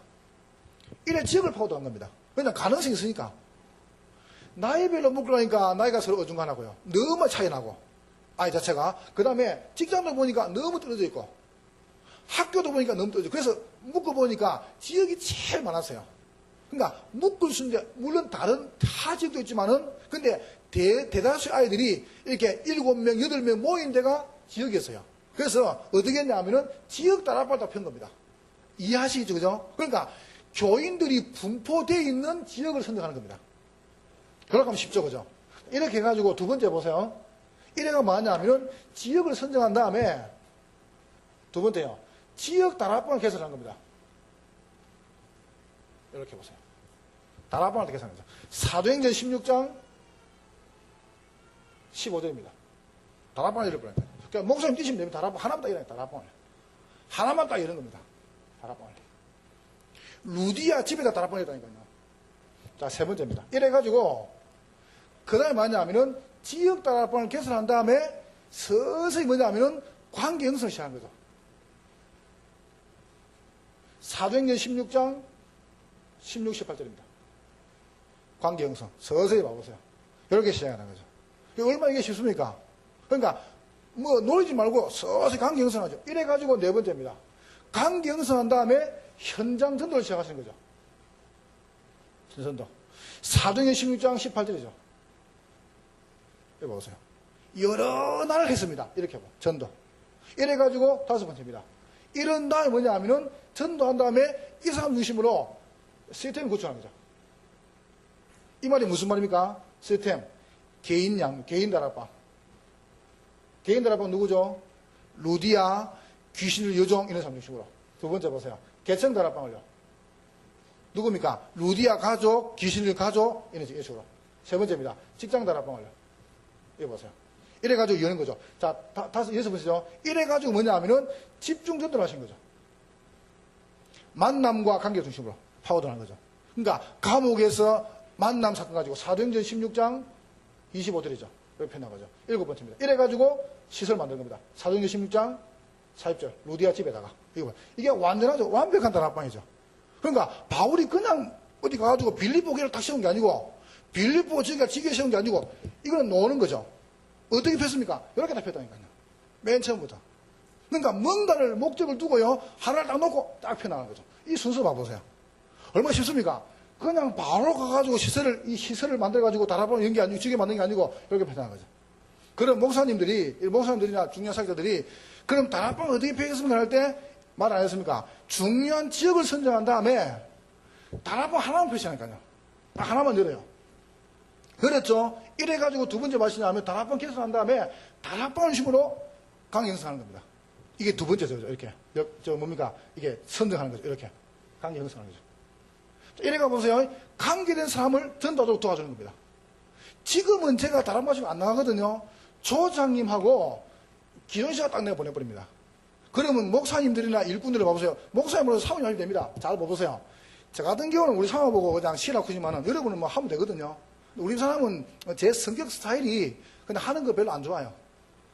이래 지역을 파고들한 겁니다. 왜냐면 가능성이 있으니까. 나이별로 묶으려니까 나이가 서로 어중간하고요. 너무 차이 나고. 아이 자체가. 그 다음에 직장도 보니까 너무 떨어져 있고. 학교도 보니까 너무 떨어져 있고. 그래서 묶어보니까 지역이 제일 많았어요. 그러니까 묶을 수 있는데, 물론 다른 타 지역도 있지만은, 근데 대다수의 아이들이 이렇게 7명, 8명 모인 데가 지역이었어요. 그래서 어떻게 했냐면은 지역 다락방을 다 편 겁니다. 이해하시겠죠, 그죠? 그러니까 교인들이 분포되어 있는 지역을 선정하는 겁니다. 그렇게 하면 쉽죠, 그죠? 이렇게 해가지고 두 번째 보세요. 이래가 뭐냐면은 지역을 선정한 다음에 두 번째요. 지역 다락방을 개설한 겁니다. 이렇게 보세요. 다락방을 개설한 거죠. 사도행전 16장 15절입니다. 다락방을 열어버려요. 그러니까 목사님 뛰시면 됩니다. 다락방 하나만 딱 열어요. 다락방을. 하나만 딱 여는 겁니다. 다락방을. 루디아 집에다 다락방을 열다니까요. 자, 세 번째입니다. 이래가지고 그 다음에 뭐냐면은 지역 다락방을 개설한 다음에 서서히 뭐냐면은 관계 형성을 시작한 거죠. 사도행전 16장 16, 18절입니다. 관계 형성. 서서히 봐보세요. 이렇게 시작하는 거죠. 얼마나 이게 쉽습니까? 그러니까 뭐 놀지 말고 서서히 관계 형성하죠. 이래가지고 네 번째입니다. 관계 형성한 다음에 현장 전도를 시작하시는 거죠. 전도. 사도행전 16장 18절이죠. 여기 보세요. 여러 날을 했습니다. 이렇게 봐. 전도. 이래가지고 다섯 번째입니다. 이런 다음에 뭐냐 하면은 전도한 다음에 이 사람 중심으로 시스템을 구축하는 거죠. 이 말이 무슨 말입니까? 시스템. 개인 다락방. 개인 다락방 누구죠? 루디아, 귀신을 여종, 이런 사람 중심으로. 두 번째 보세요. 개청 다락방을요. 누굽니까? 루디아 가족, 귀신을 가족, 이런 식으로. 세 번째입니다. 직장 다락방을요. 이거 보세요. 이래가지고 여는 거죠. 자, 여섯 번째죠. 이래가지고 뭐냐 하면은 집중 전도를 하신 거죠. 만남과 관계 중심으로 파고들하는 거죠. 그러니까 감옥에서 만남 사건 가지고 사도행전 16장 25절이죠. 이렇게 표현한 거죠. 일곱 번째입니다. 이래가지고 시설 만든 겁니다. 사도행전 16장 40절. 루디아 집에다가. 이게 완전하죠. 완벽한 다락방이죠. 그러니까 바울이 그냥 어디 가가지고 빌립보 교회를 딱 세운 게 아니고 빌립보 저기가 지게 세운 게 아니고 이거는 노는 거죠. 어떻게 폈습니까? 이렇게 다 폈다니까요. 맨 처음부터. 그러니까 뭔가를 목적을 두고요. 하나를 딱 놓고 딱 펴나가는 거죠. 이 순서 봐보세요. 얼마나 쉽습니까? 그냥 바로 가가지고 이 시설을 만들어가지고 다락방을 연기 아니고 지게 만든 게 아니고 이렇게 펴나가는 거죠. 그럼 목사님들이나 중요한 사역자들이 그럼 다락방을 어떻게 펴겠습니까? 할 때 말 안 했습니까? 중요한 지역을 선정한 다음에 다락방 하나만 펴시라니까요. 딱 하나만 열어요. 그랬죠? 이래가지고 두 번째 말씀이 다락방 개설한 다음에 다락방을 중심으로 강의 형성하는 겁니다. 이게 두 번째죠. 이렇게. 뭡니까? 이게 선정하는 거죠. 이렇게. 강의 형성하는 거죠. 이래가 보세요. 관계된 사람을 전도하도록 도와주는 겁니다. 지금은 제가 다락방 지금 안 나가거든요. 조장님하고 기존 씨가 딱 내가 보내버립니다. 그러면 목사님들이나 일꾼들을 봐보세요. 목사님으로서 사원이 하면 됩니다. 잘 봐보세요. 저 같은 경우는 우리 상황 보고 그냥 시라 크지만은 여러분은 뭐 하면 되거든요. 우리 사람은 제 성격 스타일이 그냥 하는 거 별로 안 좋아요.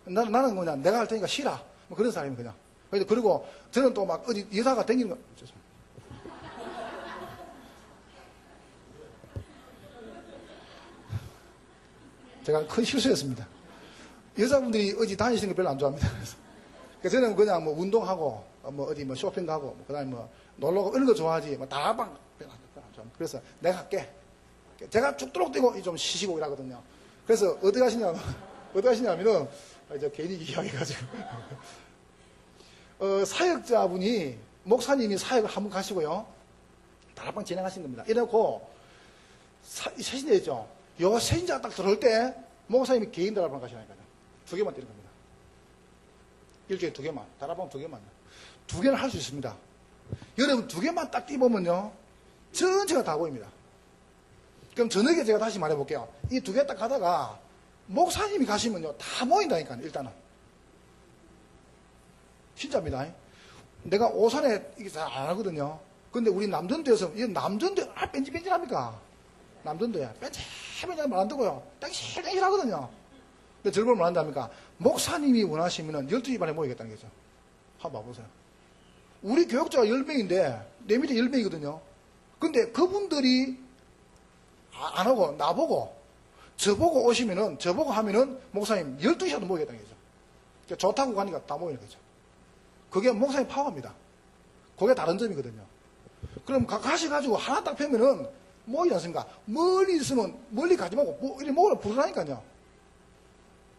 나는 그냥 내가 할 테니까 쉬라. 뭐 그런 사람이 그냥. 그리고 저는 또 막 어디 여자가 댕기는 거. 죄송합니다. 제가 큰 실수였습니다. 여자분들이 어디 다니시는 거 별로 안 좋아합니다. 그래서 저는 그냥 뭐 운동하고 뭐 어디 뭐 쇼핑 가고, 뭐 그다음에 뭐 놀러 가고 이런 거 좋아하지. 뭐 다방 좀. 그래서 내가 할게. 제가 죽도록 뛰고 좀 쉬시고 이러거든요. 그래서 어디 가시냐면은 이제 괜히 이야기해가지고 사역자분이 목사님이 사역을 한번 가시고요. 다락방 진행하신 겁니다. 이래놓고 세신자 있죠. 요 세신자가 딱 들어올 때 목사님이 개인 다락방 가시라니까요. 2개만 뛰는 겁니다. 일주일에 2개만. 다락방 2개만요. 2개는 할 수 있습니다. 여러분 2개만 딱 뛰보면요. 전체가 다 보입니다. 그럼 저녁에 제가 다시 말해볼게요. 이 2개 딱 가다가 목사님이 가시면요. 다 모인다니까요. 일단은. 진짜입니다. 내가 오산에 이게 잘 안 하거든요. 근데 우리 남전도에서, 이 남전도, 뺀질뺀질합니까? 남전도에. 뺀질뺀질 말 안 듣고요. 땡실땡실 하거든요. 근데 즐거움을 뭐 한답니까? 목사님이 원하시면은 12시 반에 모이겠다는 거죠. 한번 봐보세요. 우리 교육자가 10명인데, 내 밑에 10명이거든요. 근데 그분들이 안 하고, 나보고, 저보고 오시면은, 저보고 하면은, 목사님 12시라도 모이겠다는 거죠. 그러니까 좋다고 가니까 다 모이는 거죠. 그게 목사님 파워입니다. 그게 다른 점이거든요. 그럼 가셔가지고 하나 딱 펴면은 모이지 않습니까? 멀리 있으면 멀리 가지 말고 이리 모으라 부르라니까요.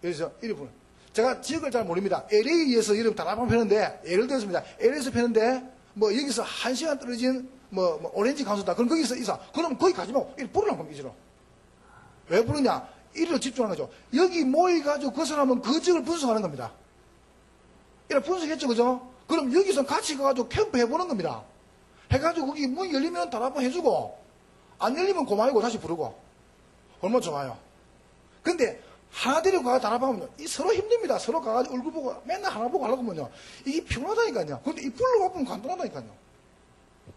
그래서 이리 부르. 제가 지역을 잘 모릅니다. LA에서 이름 다락방 펴는데 예를 들었습니다. LA에서 펴는데 뭐 여기서 1시간 떨어진 뭐 오렌지 강수다. 그럼 거기서 있어. 그럼 거기 가지 말고 이리 부르라는 겁니다. 이리로. 왜 부르냐? 이리로 집중하는 거죠. 여기 모여가지고 그 사람은 그 지역을 분석하는 겁니다. 이렇게 분석했죠, 그죠? 그럼 여기서 같이 가가지고 캠프 해보는 겁니다. 해가지고 거기 문 열리면 다락방 해주고, 안 열리면 고마이고 다시 부르고. 얼마나 좋아요. 근데 하나 데리고 가서 다락방 하면요. 이 서로 힘듭니다. 서로 가가지고 얼굴 보고 맨날 하나 보고 하려고 하면요. 이게 피곤하다니까요. 근데 이 불러 가보면 간단하다니까요.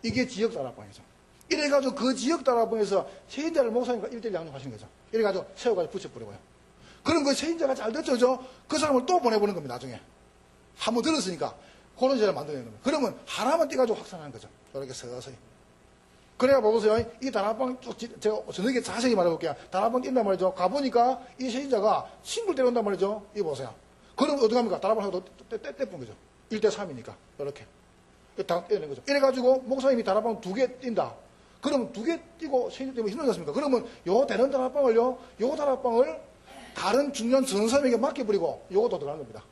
이게 지역 다락방이죠. 이래가지고 그 지역 다락방에서 세인자를 목사님과 1:1 양육하시는 거죠. 이래가지고 세워가지고 붙여버리고요. 그럼 그 세인자가 잘 됐죠, 그 사람을 또 보내보는 겁니다, 나중에. 한번 들었으니까 그런 제를 만들어내는 겁니다. 그러면 하나만 띄가지고 확산하는 거죠. 이렇게 서서히. 그래야 보세요. 이 다락방 쭉 제가 저녁에 자세히 말해볼게요. 다락방 뛴단 말이죠. 가보니까 이 세신자가 친구를 데려온단 말이죠. 이 보세요. 그럼 어떻게 합니까? 다락방 하고 떼뿐 거죠. 1:3이니까 이렇게 떼는 거죠. 이래가지고 목사님이 다락방 2개 뛴다. 그러면 2개 뛰고 세신자 때문에 힘들지 않습니까? 그러면 요 되는 다락방을요. 요 다락방을 다른 중요한 전사님에게 맡겨버리고 요것도 들어가는 겁니다.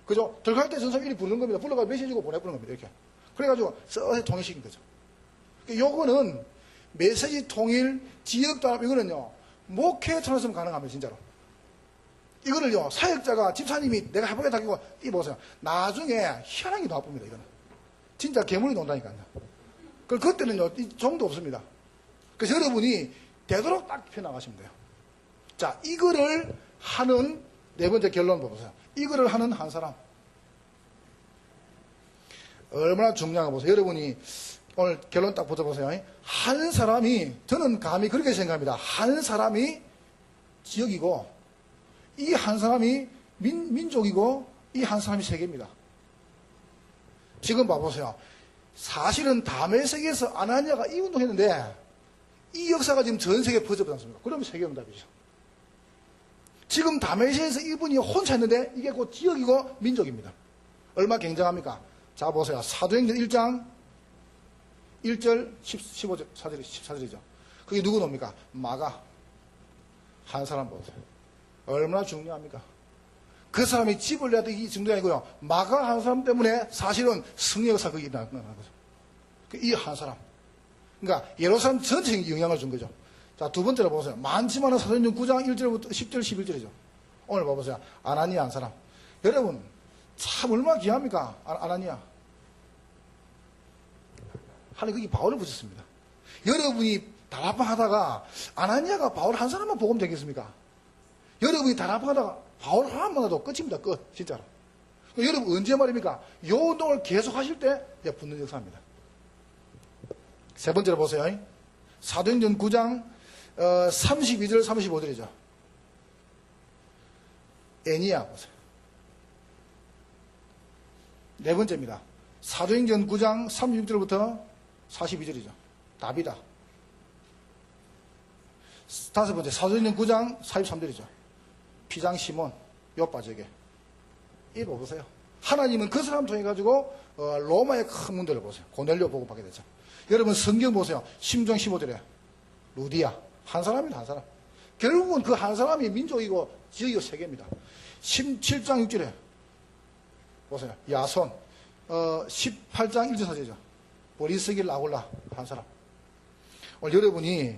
그죠? 들어갈 때 전사님 이리 부르는 겁니다. 불러가 메시지 주고 보내보는 겁니다. 이렇게. 그래가지고 써 통일시킨 거죠. 요거는 메시지 통일, 지역 단합, 이거는요, 목회 transform 가능합니다, 진짜로. 이거를요, 사역자가, 집사님이 내가 해보겠다 하고, 이 보세요. 나중에 희한하게 나쁩니다, 이거는. 진짜 괴물이 논다니까요. 그때는요, 정도 없습니다. 그래서 여러분이 되도록 딱 펴나가시면 돼요. 자, 이거를 하는 네 번째 결론 보세요. 이거를 하는 한 사람. 얼마나 중요한가 보세요. 여러분이 오늘 결론 딱 붙여보세요. 한 사람이, 저는 감히 그렇게 생각합니다. 한 사람이 지역이고, 이 한 사람이 민족이고, 이 한 사람이 세계입니다. 지금 봐보세요. 사실은 다메섹에서 아나니아가 이 운동했는데, 이 역사가 지금 전 세계에 퍼져버지 않습니까? 그러면 세계응답이죠. 지금 다메섹에서 이분이 혼자 했는데, 이게 곧 지역이고 민족입니다. 얼마나 굉장합니까? 자, 보세요. 사도행전 1장 1절, 15절, 14절이죠. 그게 누구 놉니까? 마가. 한 사람 보세요. 얼마나 중요합니까? 그 사람이 집을 내야 되기 정도가 아니고요. 마가 한 사람 때문에 사실은 승리 역사가 거기 일어나는 거죠. 이 한 사람. 그러니까 예루살렘 전체에 영향을 준 거죠. 자, 두 번째로 보세요. 많지만은 사도행전 9장 1절부터 10절, 11절이죠. 오늘 봐보세요. 아나니아 한 사람. 여러분, 참 얼마나 귀합니까? 아나니아. 하나님 거기 바울을 붙였습니다. 여러분이 다락방 하다가 아나니아가 바울 한 사람만 복음 되겠습니까? 여러분이 다락방 하다가 바울 하나만 해도 끝입니다. 끝. 진짜로. 여러분 언제 말입니까? 요 운동을 계속 하실 때 붙는 역사입니다. 세 번째로 보세요. 사도행전 9장 32절 35절이죠. 애니야 보세요. 네 번째입니다. 사도행전 9장 36절부터 42절이죠. 다비다. 다섯 번째, 사도행전 9장 43절이죠. 피장 시몬, 요빠저게. 이거 보세요. 하나님은 그 사람 통해 가지고 로마의 큰 문제를 보세요. 고넬료 보고받게 되죠. 여러분 성경 보세요. 심정 15절에 루디아 한 사람입니다. 한 사람. 결국은 그 한 사람이 민족이고 지역이고 세계입니다. 17장 6절에 보세요. 야손 18장 1절 사제죠. 보리스길 아골라 한 사람. 오늘 여러분이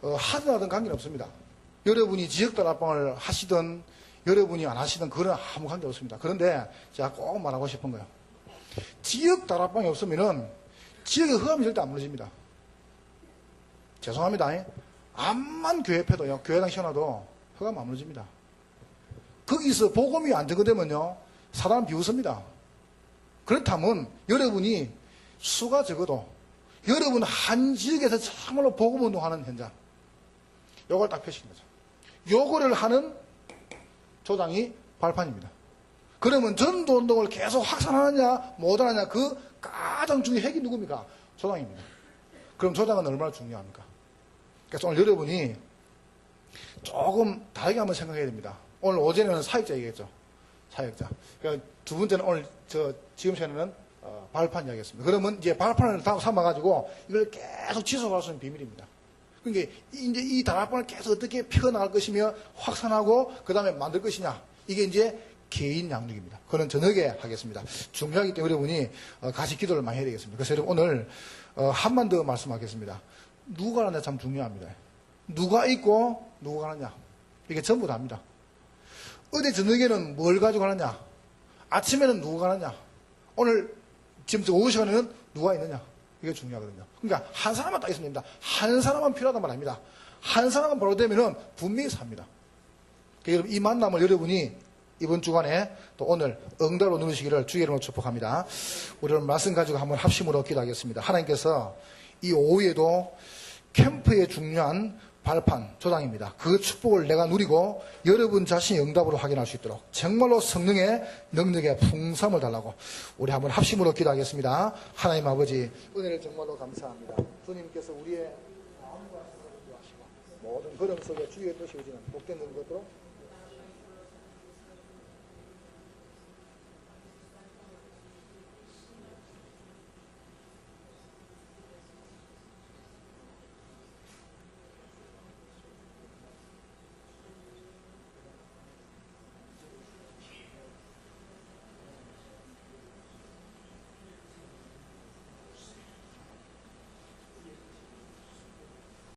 하든 관계는 없습니다. 여러분이 지역 다락방을 하시든 여러분이 안 하시든 그런 아무 관계 없습니다. 그런데 제가 꼭 말하고 싶은 거예요. 지역 다락방이 없으면은 지역의 흑암이 절대 안 무너집니다. 죄송합니다. 암만 교회패도요, 교회당 시원하도 흑암 안 무너집니다. 거기서 복음이 안 전거되면요, 사단은 비웃습니다. 그렇다면 여러분이 수가 적어도 여러분 한 지역에서 참으로 복음 운동하는 현장, 요걸 딱 펴시는 거죠. 요거를 하는 조장이 발판입니다. 그러면 전도 운동을 계속 확산하느냐 못하느냐 그 가장 중요한 핵이 누굽니까? 조장입니다. 그럼 조장은 얼마나 중요합니까? 그래서 오늘 여러분이 조금 다르게 한번 생각해야 됩니다. 오늘 어제는 사역자 얘기했죠. 사역자. 그러니까 두 번째는 오늘 지금 시간에는 발판 이야기했습니다. 그러면 이제 발판을 다 삼아가지고 이걸 계속 지속할 수 있는 비밀입니다. 그러니까 이제 이 다락방을 계속 어떻게 펴나갈 것이며 확산하고 그 다음에 만들 것이냐. 이게 이제 개인 양육입니다. 그건 저녁에 하겠습니다. 중요하기 때문에 여러분이 같이 기도를 많이 해야 되겠습니다. 그래서 여러분 오늘 한만 더 말씀하겠습니다. 누가 가느냐 참 중요합니다. 누가 있고 누가 가느냐. 이게 전부 다입니다. 어제 저녁에는 뭘 가지고 가느냐. 아침에는 누가 가느냐. 오늘 지금 오후 시간에는 누가 있느냐. 이게 중요하거든요. 그러니까 한 사람만 딱 있으면 됩니다. 한 사람만 필요하단 말입니다. 한 사람만 바로 되면은 분명히 삽니다. 그러니까 이 만남을 여러분이 이번 주간에 또 오늘 응답으로 누리시기를 주의 이름으로 축복합니다. 우리는 말씀 가지고 한번 합심으로 기도하겠습니다. 하나님께서 이 오후에도 캠프의 중요한 발판, 조장입니다. 그 축복을 내가 누리고 여러분 자신이 응답으로 확인할 수 있도록 정말로 성령의 능력의 풍성을 달라고 우리 한번 합심으로 기도하겠습니다. 하나님 아버지, 은혜를 정말로 감사합니다. 주님께서 우리의 마음과 생각을 구하시고 모든 걸음 속에 주의 뜻이 오지는 복된 것으로